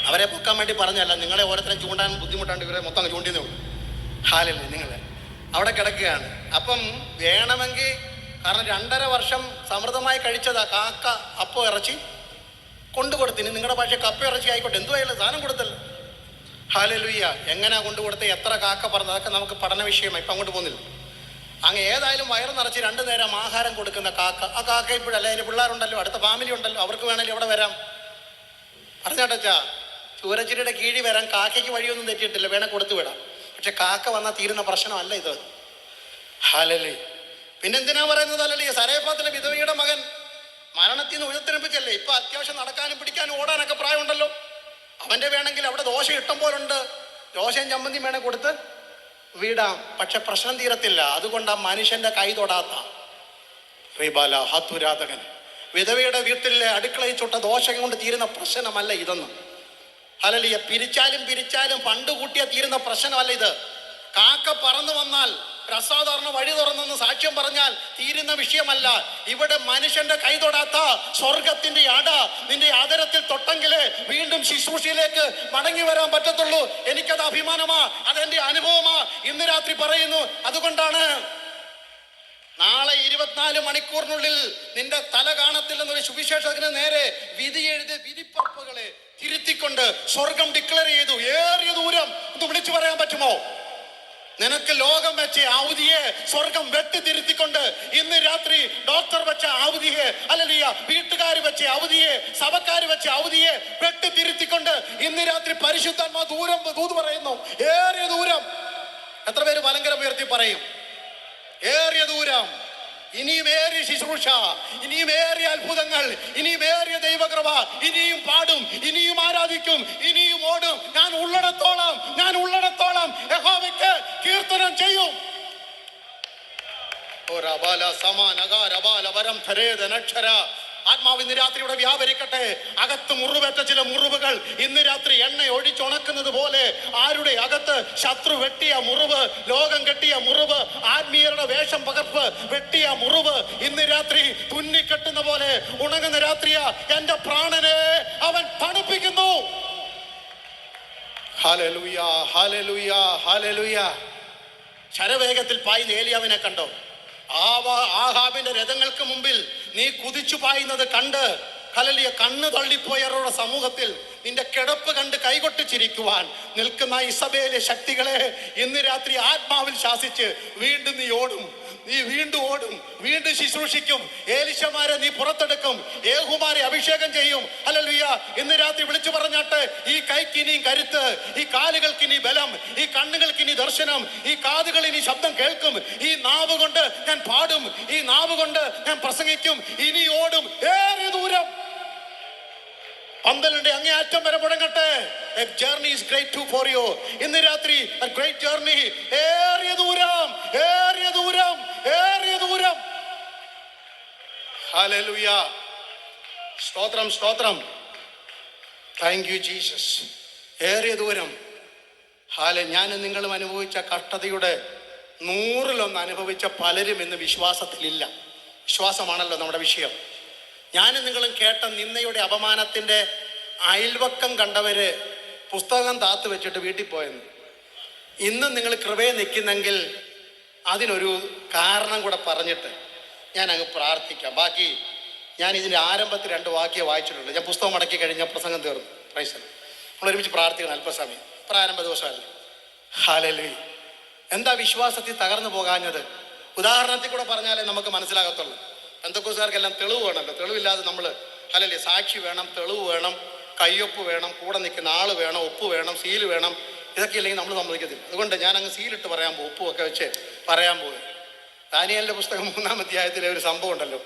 അവരെ പൊക്കാൻ വേണ്ടി പറഞ്ഞല്ല, നിങ്ങളെ ഓരോരുത്തരും ചൂണ്ടാൻ ബുദ്ധിമുട്ടാണ്ട് ഇവരെ മൊത്തം അങ്ങ് ചൂണ്ടിന്നേ ഉള്ളൂ. ഹാലല്ലേ നിങ്ങൾ അവിടെ കിടക്കുകയാണ്. അപ്പം വേണമെങ്കിൽ, കാരണം 2.5 വർഷം സമൃദ്ധമായി കഴിച്ചതാ കാക്ക അപ്പം ഇറച്ചി കൊണ്ടുകൊടുത്തിന്. നിങ്ങളുടെ ഭാഷ കപ്പ ഇറച്ചി ആയിക്കോട്ടെ, എന്തുവായാലും സാധനം കൊടുത്തല്ലോ. ഹല്ലേലൂയ. എങ്ങനെയാ കൊണ്ടുകൊടുത്ത്, എത്ര കാക്ക പറഞ്ഞത്, അതൊക്കെ നമുക്ക് പഠന വിഷയമായി. ഇപ്പം അങ്ങോട്ട് പോകുന്നില്ല. അങ്ങ് ഏതായാലും വയറ് നിറച്ച് 2 നേരം ആഹാരം കൊടുക്കുന്ന കാക്ക, ആ കാക്ക ഇപ്പോഴല്ല, അതിന് പിള്ളേരുണ്ടല്ലോ, അടുത്ത ഫാമിലി ഉണ്ടല്ലോ, അവർക്ക് വേണമെങ്കിൽ എവിടെ വരാം. പറഞ്ഞാട്ടാ, ചൂരച്ചിരിയുടെ കീഴിൽ വരാൻ കാക്കയ്ക്ക് വഴിയൊന്നും തെറ്റിയിട്ടില്ല, വേണേൽ കൊടുത്തു വിടാം. പക്ഷെ കാക്ക വന്നാൽ തീരുന്ന പ്രശ്നമല്ല ഇത്. ഹല്ലേലൂയ. പിന്നെന്തിനാ പറയുന്നത്? ഹല്ലേലൂയ. സരേഫാത്തിലെ വിധവയുടെ മകൻ മരണത്തിൽ നിന്ന് ഉയർത്തെഴുന്നേൽപ്പിച്ചല്ലേ. ഇപ്പൊ അത്യാവശ്യം നടക്കാനും പിടിക്കാനും ഓടാനൊക്കെ പ്രായമുണ്ടല്ലോ. അവന്റെ വേണമെങ്കിൽ അവിടെ ദോശ ഇഷ്ടം പോലുണ്ട്, ദോശയും ചമ്മന്തിയും വേണേൽ കൊടുത്ത് വിടാം. പക്ഷെ പ്രശ്നം തീരത്തില്ല. അതുകൊണ്ട് ആ മനുഷ്യന്റെ കൈ തൊടാത്ത ഹത്തുരാതകൻ വിധവയുടെ വീട്ടിലെ അടുക്കളയിൽ ചുട്ട ദോശ കൊണ്ട് തീരുന്ന പ്രശ്നമല്ല ഇതെന്ന്. ഹല്ലേലൂയ. പിരിച്ചാലും പണ്ട് കൂട്ടിയാൽ തീരുന്ന പ്രശ്നമല്ല ഇത്. കാക്ക പറന്നു വന്നാൽ, അസാധാരണ വഴി തുറന്നെന്ന് സാക്ഷ്യം പറഞ്ഞാൽ തീരുന്ന വിഷയമല്ല. ഇവിടെ മനുഷ്യന്റെ കൈ തൊടാത്ത സ്വർഗത്തിന്റെ അട നിന്റെ ആദരത്തിൽ തൊട്ടെങ്കിലേ വീണ്ടും ശുശ്രൂഷയിലേക്ക് മടങ്ങി വരാൻ പറ്റത്തുള്ളൂ. എനിക്കത് അഭിമാനമാ, അതെന്റെ അനുഭവമാ. ഇന്ന് രാത്രി പറയുന്നു. അതുകൊണ്ടാണ് നാളെ 24 മണിക്കൂറിനുള്ളിൽ നിന്റെ തല കാണത്തില്ലെന്നൊരു സുവിശേഷത്തിന് നേരെ വിധി എഴുതി വിധിപ്പറപ്പുകളെ തിരുത്തിക്കൊണ്ട് സ്വർഗം ഡിക്ലെയർ ചെയ്തു. ഏറിയ ദൂരം ഇത് വിളിച്ചു പറയാൻ പറ്റുമോ? നിനക്ക് ലോകം വെച്ച അവധിയെ സ്വർഗം വെട്ടിത്തിരുത്തിക്കൊണ്ട് ഇന്ന് രാത്രി ഡോക്ടർ വെച്ച അവധിയെ, അല്ലെങ്കിൽ വീട്ടുകാർ വെച്ച അവധിയെ, സഭക്കാർ വെച്ച അവധിയെ വെട്ടിത്തിരുത്തിക്കൊണ്ട് ഇന്ന് രാത്രി പരിശുദ്ധാത്മാ ദൂത് പറയുന്നു. ഏറിയ ദൂരം. എത്ര പേര് മലങ്കരം ഉയർത്തി പറയും? ഏറിയ ദൂരം. ഇനിയും ഏറിയ ശുശ്രൂഷ, ഇനിയും ഏറിയ അത്ഭുതങ്ങൾ, ഇനിയും ഏറിയ ദൈവകൃപ. ഇനിയും പാടും, ഇനിയും ആരാധിക്കും, ഇനിയും ഓടും. ഞാൻ ഉള്ളിടത്തോളം യഹോവയ്ക്ക് കീർത്തനം ചെയ്യും. ആത്മാവ് ഇന്ന് രാത്രി ഇവിടെ വ്യാപരിക്കട്ടെ. അകത്ത് മുറിവേറ്റ ചില മുറിവുകൾ ഇന്ന് രാത്രി എണ്ണ ഒഴിച്ചുണക്കുന്നത് പോലെ ആരുടെ അകത്ത് ശത്രു വെട്ടിയ മുറിവ്, ലോകം കെട്ടിയ മുറിവ്, ആത്മീയരുടെ വേഷം പകർപ്പ് വെട്ടിയ മുറിവ് ഇന്ന് രാത്രി തുന്നിക്കെട്ടുന്ന പോലെ ഉണങ്ങുന്ന രാത്രിയാ. എന്റെ പ്രാണനെ അവൻ തണുപ്പിക്കുന്നു. Hallelujah, hallelujah, hallelujah. ശരവേഗത്തിൽ പായുന്ന ഏലിയാവിനെ കണ്ടോ? ആഹാബിന്റെ രഥങ്ങൾക്ക് മുമ്പിൽ നീ കുതിച്ചു പായുന്നത് കണ്ട് ഹല്ലേലൂയ കണ്ണ് തള്ളിപ്പോയവരുടെ സമൂഹത്തിൽ നിന്റെ കിടപ്പ് കണ്ട് കൈകൊട്ടിച്ചിരിക്കുവാൻ നിൽക്കുന്ന ഇസബേലെ ശക്തികളെ ഇന്ന് രാത്രി ആത്മാവിൽ ശാസിച്ച് വീണ്ടും നീ ഓടും. നീ വീണ്ടും ഓടും, വീണ്ടും ശുശ്രൂഷിക്കും. ഏലിശമാരെ നീ പുറത്തെടുക്കും, യേഹൂമാരെ അഭിഷേകം ചെയ്യും. ഹല്ലേലൂയ. ഇന്ന് രാത്രി വിളിച്ചു പറഞ്ഞാട്ടെ, ഈ കൈക്ക് ഇനിയും കരുത്ത്, ഈ കാലുകൾക്ക് ഇനി ബലം, ഈ കണ്ണുകൾക്ക് ഇനി ദർശനം, ഈ കാതുകൾ ഇനി ശബ്ദം കേൾക്കും. ഈ നാവ് കൊണ്ട് ഞാൻ പാടും, ഈ നാവ് കൊണ്ട് ഞാൻ പ്രസംഗിക്കും. ഇനി ഓടും ഏറിയ ദൂരം. പന്തലിന്റെ അങ്ങേയറ്റം വരെ മുടങ്ങട്ടെ. A journey is great too for you. ഇന്ന് രാത്രി a great journey. ഏറിയ ദൂരം, ഏറിയ ദൂരം, ഏറിയ ദൂരം. ഹല്ലേലൂയ. സ്തോത്രം, സ്തോത്രം. Thank you Jesus. ഏറിയ ദൂരം. ഞാനും നിങ്ങളും അനുഭവിച്ച കഷ്ടതയുടെ 100-1 അനുഭവിച്ച പലരും ഇന്ന് വിശ്വാസത്തിലില്ല. വിശ്വാസമാണല്ലോ നമ്മുടെ വിഷയം. ഞാനും നിങ്ങളും കേട്ട നിന്നയുടെ അപമാനത്തിൻ്റെ അയൽവക്കം കണ്ടവര് പുസ്തകം താത്തു വെച്ചിട്ട് വീട്ടിൽ പോയെന്ന്. ഇന്നും നിങ്ങൾ കൃപയെ നിൽക്കുന്നെങ്കിൽ അതിനൊരു കാരണം കൂടെ പറഞ്ഞിട്ട് ഞാൻ അങ്ങ് പ്രാർത്ഥിക്കാം. ബാക്കി ഞാൻ ഇതിൻ്റെ ആരംഭത്തിൽ 2 വാക്യം വായിച്ചിട്ടുണ്ട്. ഞാൻ പുസ്തകം മടക്കി കഴിഞ്ഞ പ്രസംഗം തീർന്നു. പ്രൈസ് നമ്മൾ ഒരുമിച്ച് പ്രാർത്ഥിക്കണം അല്പസമയം. പ്രാരംഭ ദിവസമല്ല. ഹല്ലേലൂയ. എന്താ വിശ്വാസത്തിൽ തകർന്നു പോകാഞ്ഞത്? ഉദാഹരണത്തിൽ കൂടെ പറഞ്ഞാലേ നമുക്ക് മനസ്സിലാകത്തുള്ളൂ. പെന്തക്കോസ്തുകാർക്കെല്ലാം തെളിവ് വേണമല്ലോ. തെളിവില്ലാതെ നമ്മൾ അല്ലല്ലേ, സാക്ഷി വേണം, തെളിവ് വേണം, കയ്യൊപ്പ് വേണം, കൂടെ നിൽക്കുന്ന ആൾ വേണം, ഒപ്പ് വേണം, സീല് വേണം. ഇതൊക്കെ ഇല്ലെങ്കിൽ നമ്മൾ സമ്മതിക്കത്തില്ല. അതുകൊണ്ട് ഞാൻ അങ്ങ് സീലിട്ട് പറയാൻ പോകും, ഉപ്പുമൊക്കെ വെച്ച് പറയാൻ പോകും. ദാനിയേലിന്റെ പുസ്തകം 3-ാം അധ്യായത്തിലെ ഒരു സംഭവം ഉണ്ടല്ലോ.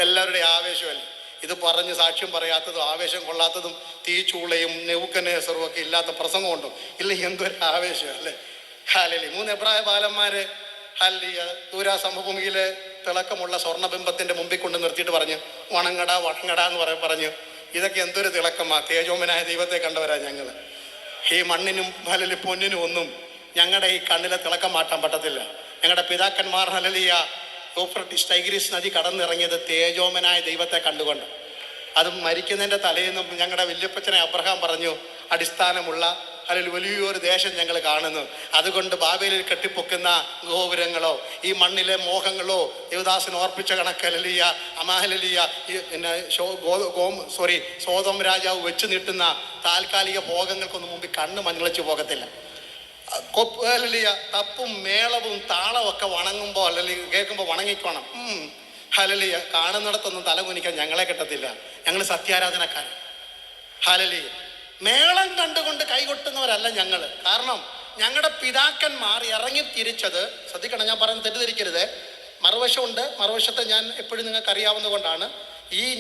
എല്ലാവരുടെയും ആവേശമല്ലേ ഇത്. പറഞ്ഞ് സാക്ഷ്യം പറയാത്തതും ആവേശം കൊള്ളാത്തതും തീച്ചൂളയും നെബൂഖദ്നേസറും ഒക്കെ ഇല്ലാത്ത പ്രസംഗമുണ്ടോ? ഇല്ലെങ്കിൽ എന്തൊരു ആവേശം അല്ലേ. ഹല്ലേലൂയ. 3 എബ്രായ ബാലന്മാര് ഹല്ലേലൂയ ദൂരാ സമഭൂമിയിലെ തിളക്കമുള്ള സ്വർണ്ണബിംബത്തിന്റെ മുമ്പിൽ കൊണ്ട് നിർത്തിയിട്ട് പറഞ്ഞു, വണങ്ങടാ വണങ്ങടാ എന്ന് പറഞ്ഞു. ഇതൊക്കെ എന്തൊരു തിളക്കമാ. തേജോമനായ ദൈവത്തെ കണ്ടവരാ ഞങ്ങൾ. ഈ മണ്ണിനും ഹല്ലേലൂയ പൊന്നിനും ഒന്നും ഞങ്ങളുടെ ഈ കണ്ണിലെ തിളക്കം മാറ്റാൻ പറ്റത്തില്ല. ഞങ്ങളുടെ പിതാക്കന്മാർ ഹല്ലേലൂയ യൂഫ്രട്ടീസ് ടൈഗ്രീസ് നദി കടന്നിറങ്ങിയത് തേജോമനായ ദൈവത്തെ കണ്ടുകൊണ്ട്. അത് മരിക്കുന്നതിൻ്റെ തലേന്നും ഞങ്ങളുടെ വല്യപ്പച്ചനെ അബ്രഹാം പറഞ്ഞു, അടിസ്ഥാനമുള്ള അല്ലെങ്കിൽ വലിയൊരു ദേശം ഞങ്ങൾ കാണുന്നു. അതുകൊണ്ട് ബാബേലിൽ കെട്ടിപ്പൊക്കുന്ന ഗോപുരങ്ങളോ ഈ മണ്ണിലെ മോഹങ്ങളോ ദേവദാസൻ ഓർപ്പിച്ച കണക്കലിയ അമാഹലിയ പിന്നെ സോതോം രാജാവ് വെച്ച് നീട്ടുന്ന താൽക്കാലിക ഭോഗങ്ങൾക്കൊന്നും മുമ്പിൽ കണ്ണ് മഞ്ഞളിച്ച് പോകത്തില്ല. തപ്പും മേളവും താളവും ഒക്കെ വണങ്ങുമ്പോൾ അല്ലെങ്കിൽ കേൾക്കുമ്പോൾ വണങ്ങിക്കോണം. ഹല്ലേലൂയ. കാണുന്നിടത്തൊന്നും തലകുനിക്കാൻ ഞങ്ങളെ കിട്ടത്തില്ല. ഞങ്ങൾ സത്യാരാധനക്കാരൻ. ഹല്ലേലൂയ. മേളം കണ്ടുകൊണ്ട് കൈകൊട്ടുന്നവരല്ല ഞങ്ങൾ. കാരണം ഞങ്ങളുടെ പിതാക്കന്മാർ ഇറങ്ങി തിരിച്ചത്, ശ്രദ്ധിക്കണം, ഞാൻ പറയുന്നത് തെറ്റിദ്ധരിക്കരുത്. മറുവശമുണ്ട്. മറുവശത്തെ ഞാൻ എപ്പോഴും നിങ്ങൾക്ക് അറിയാവുന്നത് കൊണ്ടാണ്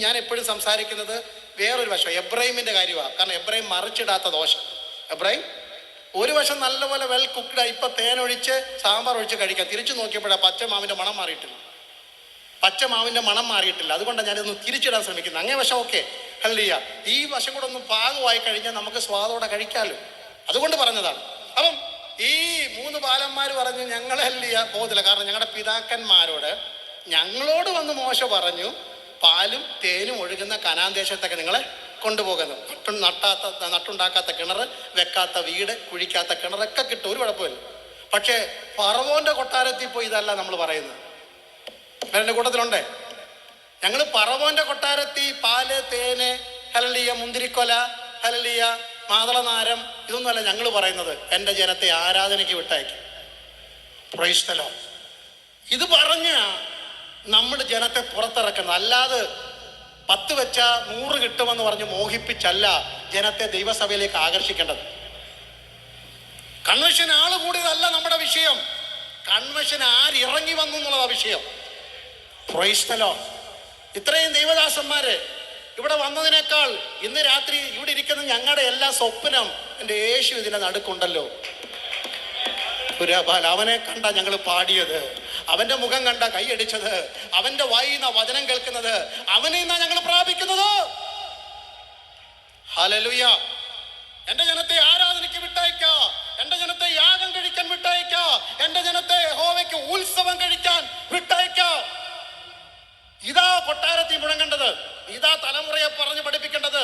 ഞാൻ എപ്പോഴും സംസാരിക്കുന്നത്. വേറൊരു വശം എബ്രാഹിമിൻ്റെ കാര്യമാണ്. കാരണം എബ്രാഹിം മറിച്ചിടാത്ത ദോശ. എബ്രാഹിം ഒരു വശം നല്ലപോലെ വെൽ കുക്ക്ഡായി. ഇപ്പം തേനൊഴിച്ച് സാമ്പാർ ഒഴിച്ച് കഴിക്കാം. തിരിച്ചു നോക്കിയപ്പോഴാണ് പച്ചമാവിൻ്റെ മണം മാറിയിട്ടില്ല. പച്ചമാവിൻ്റെ മണം മാറിയിട്ടില്ല. അതുകൊണ്ടാണ് ഞാനിതൊന്ന് തിരിച്ചിടാൻ ശ്രമിക്കുന്നത്. അങ്ങേ വശം ഓക്കെ ഹല്ലേലൂയ. ഈ വശം കൂടെ ഒന്ന് പാകമായി കഴിഞ്ഞാൽ നമുക്ക് സ്വാദോടെ കഴിക്കാമല്ലോ. അതുകൊണ്ട് പറഞ്ഞതാണ്. അപ്പം ഈ 3 ബാലന്മാർ പറഞ്ഞു ഞങ്ങളെ ഹല്ലേലൂയ പോകത്തില്ല. കാരണം ഞങ്ങളുടെ പിതാക്കന്മാരോട് ഞങ്ങളോട് വന്ന് മോശ പറഞ്ഞു, പാലും തേനും ഒഴുകുന്ന കനാൻ ദേശത്തൊക്കെ നിങ്ങളെ കൊണ്ടുപോകുന്നു. നട്ടുണ്ടാക്കാത്ത കിണർ, വെക്കാത്ത വീട്, കുഴിക്കാത്ത കിണറൊക്കെ കിട്ടും, ഒരു കുഴപ്പമില്ല. പക്ഷേ ഫറവോന്റെ കൊട്ടാരത്തിൽ പോയി ഇതല്ല നമ്മൾ പറയുന്നത്. എൻ്റെ കൂട്ടത്തിലുണ്ടേ. ഞങ്ങൾ ഫറവോന്റെ കൊട്ടാരത്തിൽ പാല്, തേന്, ഹല്ലേലൂയ, മുന്തിരിക്കൊല, ഹല്ലേലൂയ, മാതളനാരം ഇതൊന്നുമല്ല ഞങ്ങൾ പറയുന്നത്. എൻ്റെ ജനത്തെ ആരാധനയ്ക്ക് വിട്ടയക്കും. Price the Lord. ഇത് പറഞ്ഞ നമ്മുടെ ജനത്തെ പുറത്തിറക്കുന്നത്. അല്ലാതെ 10 വെച്ച 100 കിട്ടുമെന്ന് പറഞ്ഞ് മോഹിപ്പിച്ചല്ല ജനത്തെ ദൈവസഭയിലേക്ക് ആകർഷിക്കേണ്ടത്. കൺവെൻഷൻ ആള് കൂടിയതല്ല നമ്മുടെ വിഷയം. കൺവെൻഷൻ ആരിറങ്ങി വന്നു എന്നുള്ളതാ വിഷയം. Price the Lord. ഇത്രയും ദൈവദാസന്മാര് ഇവിടെ വന്നതിനേക്കാൾ ഇന്ന് രാത്രി ഇവിടെ ഇരിക്കുന്ന ഞങ്ങളുടെ എല്ലാ സ്വപ്നം എൻ്റെ യേശു ഇതിൻ്റെ നടുക്കുണ്ടല്ലോ. അവനെ കണ്ട ഞങ്ങൾ പാടിയത്, അവന്റെ മുഖം കണ്ട കൈയടിച്ചത്, അവന്റെ വായിന്ന വചനം കേൾക്കുന്നത്, അവനെ നിന്നാ ഞങ്ങൾ പ്രാപിക്കുന്നത്. ഹല്ലേലൂയ. എന്റെ ജനത്തെ ആരാധനയ്ക്ക് വിട്ടയക്ക, എന്റെ ജനത്തെ യാഗം കഴിക്കാൻ വിട്ടയക്ക, എന്റെ ജനത്തെ യഹോവയ്ക്ക് ഉത്സവം കഴിക്കാൻ വിട്ടയക്ക. ഇതാ കൊട്ടാരത്തിൽ മുഴങ്ങേണ്ടത്. ഇതാ തലമുറയെ പറഞ്ഞ് പഠിപ്പിക്കേണ്ടത്.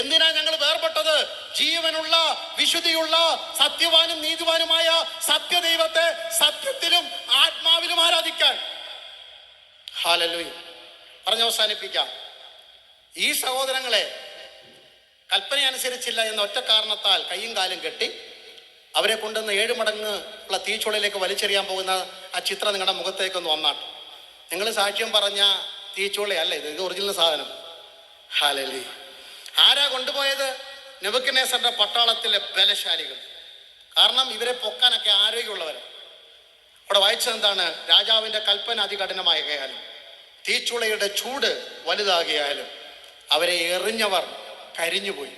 എന്തിനാ ഞങ്ങൾ വേർപെട്ടത്? ജീവനുള്ള, വിശുദ്ധിയുള്ള, സത്യവാനും നീതിവാനുമായ സത്യദൈവത്തെ സത്യത്തിലും ആത്മാവിലും ആരാധിക്കാൻ. ഹല്ലേലൂയ. പറഞ്ഞ് അവസാനിപ്പിക്കാം. ഈ സഹോദരങ്ങളെ കൽപ്പന അനുസരിച്ചില്ല എന്ന ഒറ്റ കാരണത്താൽ കയ്യും കാലും കെട്ടി അവരെ കൊണ്ടുവന്ന് 7 മടങ്ങ് ഉള്ള തീച്ചുളയിലേക്ക് വലിച്ചെറിയാൻ പോകുന്ന ആ ചിത്രം നിങ്ങളുടെ മുഖത്തേക്കൊന്ന് വന്നാട്ട്. നിങ്ങൾ സാക്ഷ്യം പറഞ്ഞ തീച്ചുളയല്ല ഇത് ഒറിജിനൽ സാധനം. ഹല്ലേലൂയ. ആരാ കൊണ്ടുപോയത്? നെബൂഖദ്നേസറിന്റെ പട്ടാളത്തിലെ ബലശാലികൾ. കാരണം ഇവരെ പൊക്കാനൊക്കെ ആരോഗ്യമുള്ളവർ. അവിടെ വായിച്ചത് എന്താണ്? രാജാവിന്റെ കൽപ്പന അതികഠിനമായാലും തീച്ചുളയുടെ ചൂട് വലുതാകിയാലും അവരെ എറിഞ്ഞവർ കരിഞ്ഞുപോയി.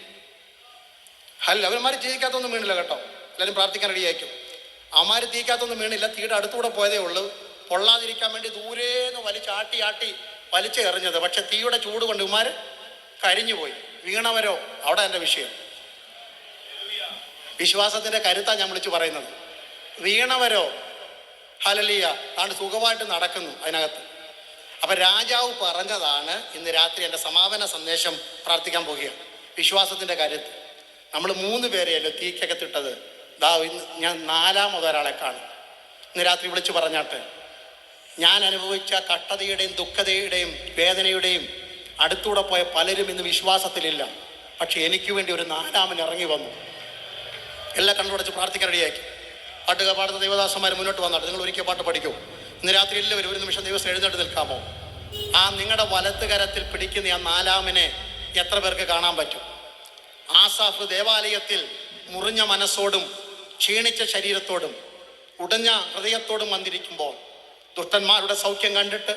അല്ല, അവന്മാർ തീക്കകത്തൊന്നും വീണില്ല കേട്ടോ. എല്ലാവരും പ്രാർത്ഥിക്കാൻ റെഡിയായിരിക്കും. അവന്മാർ തീക്കകത്തൊന്നും വീണില്ല. തീയുടെ അടുത്തൂടെ പോയതേ ഉള്ളൂ. പൊള്ളാതിരിക്കാൻ വേണ്ടി ദൂരേന്ന് വലിച്ച് എറിഞ്ഞത്. പക്ഷെ തീയുടെ ചൂട് കൊണ്ട് ഇവന്മാർ കരിഞ്ഞുപോയി. വീണവരോ? അവിടെ എൻ്റെ വിഷയം. വിശ്വാസത്തിൻ്റെ കരുത്താണ് ഞാൻ വിളിച്ചു പറയുന്നത്. വീണവരോ ഹല്ലേലൂയ താണ്ട് സുഖമായിട്ട് നടക്കുന്നു അതിനകത്ത്. അപ്പം രാജാവ് പറഞ്ഞതാണ് ഇന്ന് രാത്രി എൻ്റെ സമാപന സന്ദേശം പ്രാർത്ഥിക്കാൻ പോകുകയാണ്. വിശ്വാസത്തിൻ്റെ കരുത്ത്. നമ്മൾ 3 പേരെയല്ലോ തീക്കകത്തിട്ടത്. ഇന്ന് ഞാൻ 4മതൊരാളെ കാണും. ഇന്ന് രാത്രി വിളിച്ചു പറഞ്ഞാട്ട് ഞാൻ അനുഭവിച്ച കഷ്ടതയുടെയും ദുഃഖതയുടെയും വേദനയുടെയും അടുത്തൂടെ പോയ പലരും ഇന്ന് വിശ്വാസത്തിലില്ല. പക്ഷെ എനിക്ക് വേണ്ടി ഒരു 4മൻ ഇറങ്ങി വന്നു. എല്ലാം കണ്ടുപിടിച്ച് പ്രാർത്ഥിക്കാൻ റെഡിയാക്കി. പാടുന്ന ദൈവദാസന്മാർ മുന്നോട്ട് വന്നിട്ട് നിങ്ങൾ ഒരിക്കൽ പാട്ട് പഠിക്കൂ. ഇന്ന് രാത്രി എല്ലാവരും ഒരു നിമിഷം ദിവസം എഴുന്നേറ്റ് നിൽക്കാമോ? ആ നിങ്ങളുടെ വലത്ത് കരത്തിൽ പിടിക്കുന്ന ആ 4മനെ എത്ര പേർക്ക് കാണാൻ പറ്റും? ആസാഫ് ദേവാലയത്തിൽ മുറിഞ്ഞ മനസ്സോടും ക്ഷീണിച്ച ശരീരത്തോടും ഉടഞ്ഞ ഹൃദയത്തോടും വന്നിരിക്കുമ്പോൾ ദുഷ്ടന്മാരുടെ സൗഖ്യം കണ്ടിട്ട്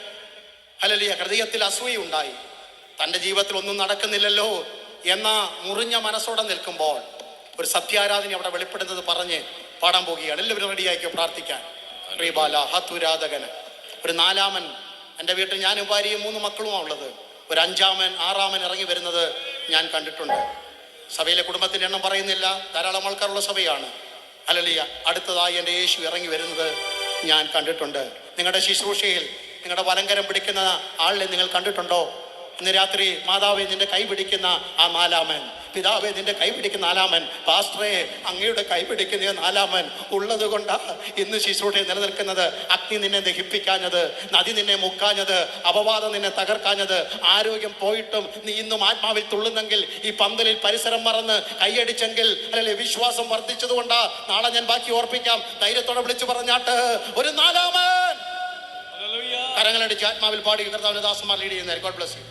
ഹല്ലേലൂയ ഹൃദയത്തിൽ അസൂയുണ്ടായി. തൻ്റെ ജീവിതത്തിൽ ഒന്നും നടക്കുന്നില്ലല്ലോ എന്ന മുറിഞ്ഞ മനസ്സോടെ നിൽക്കുമ്പോൾ ഒരു സത്യാരാധന അവിടെ വെളിപ്പെടുന്നത് പറഞ്ഞ് പാടാൻ പോവുകയാണ്. എല്ലാവരും റെഡിയാക്കിയോ പ്രാർത്ഥിക്കാൻ. ഹത്തുരാധകന് ഒരു 4മൻ എൻ്റെ വീട്ടിൽ ഞാനും ഭാര്യയും 3 മക്കളുമാണ് ഉള്ളത്. ഒരു 5മൻ 6മൻ ഇറങ്ങി വരുന്നത് ഞാൻ കണ്ടിട്ടുണ്ട്. സഭയിലെ കുടുംബത്തിൻ്റെ എണ്ണം പറയുന്നില്ല, ധാരാളം ആൾക്കാരുള്ള സഭയാണ്. ഹല്ലേലൂയ. അടുത്തതായി എൻ്റെ യേശു ഇറങ്ങി വരുന്നത് ഞാൻ കണ്ടിട്ടുണ്ട്. നിങ്ങളുടെ ശുശ്രൂഷയിൽ നിങ്ങളുടെ വലങ്കരം പിടിക്കുന്ന ആളിനെ നിങ്ങൾ കണ്ടിട്ടുണ്ടോ? ഇന്ന് രാത്രി മാതാവേ നിന്റെ കൈ പിടിക്കുന്ന ആ 4മൻ, പിതാവേ നിന്റെ കൈ പിടിക്കുന്ന 4മൻ, പാസ്റ്ററെ അങ്ങയുടെ കൈ പിടിക്കുന്ന 4മൻ ഉള്ളത് കൊണ്ടാണ് ഇന്ന് ശുശ്രൂഷയിൽ നിലനിൽക്കുന്നത്. അഗ്നി നിന്നെ ദഹിപ്പിക്കാഞ്ഞത്, നദി നിന്നെ മുക്കാഞ്ഞത്, അപവാദം നിന്നെ തകർക്കാഞ്ഞത്, ആരോഗ്യം പോയിട്ടും നീ ഇന്നും ആത്മാവിൽ തുള്ളുന്നെങ്കിൽ, ഈ പന്തലിൽ പരിസരം മറന്ന് കൈയടിച്ചെങ്കിൽ, അല്ലെ വിശ്വാസം വർദ്ധിച്ചത് കൊണ്ടാ. നാളെ ഞാൻ ബാക്കി ഓർപ്പിക്കാം. ധൈര്യത്തോടെ വിളിച്ചു പറഞ്ഞാട്ട് ഒരു 4മൻ. കരങ്ങളടിച്ച് ആത്മാവിൽ പാടി കർത്താവിന്റെ ദാസന്മാർ ലീഡ് ചെയ്യുന്ന. God bless you.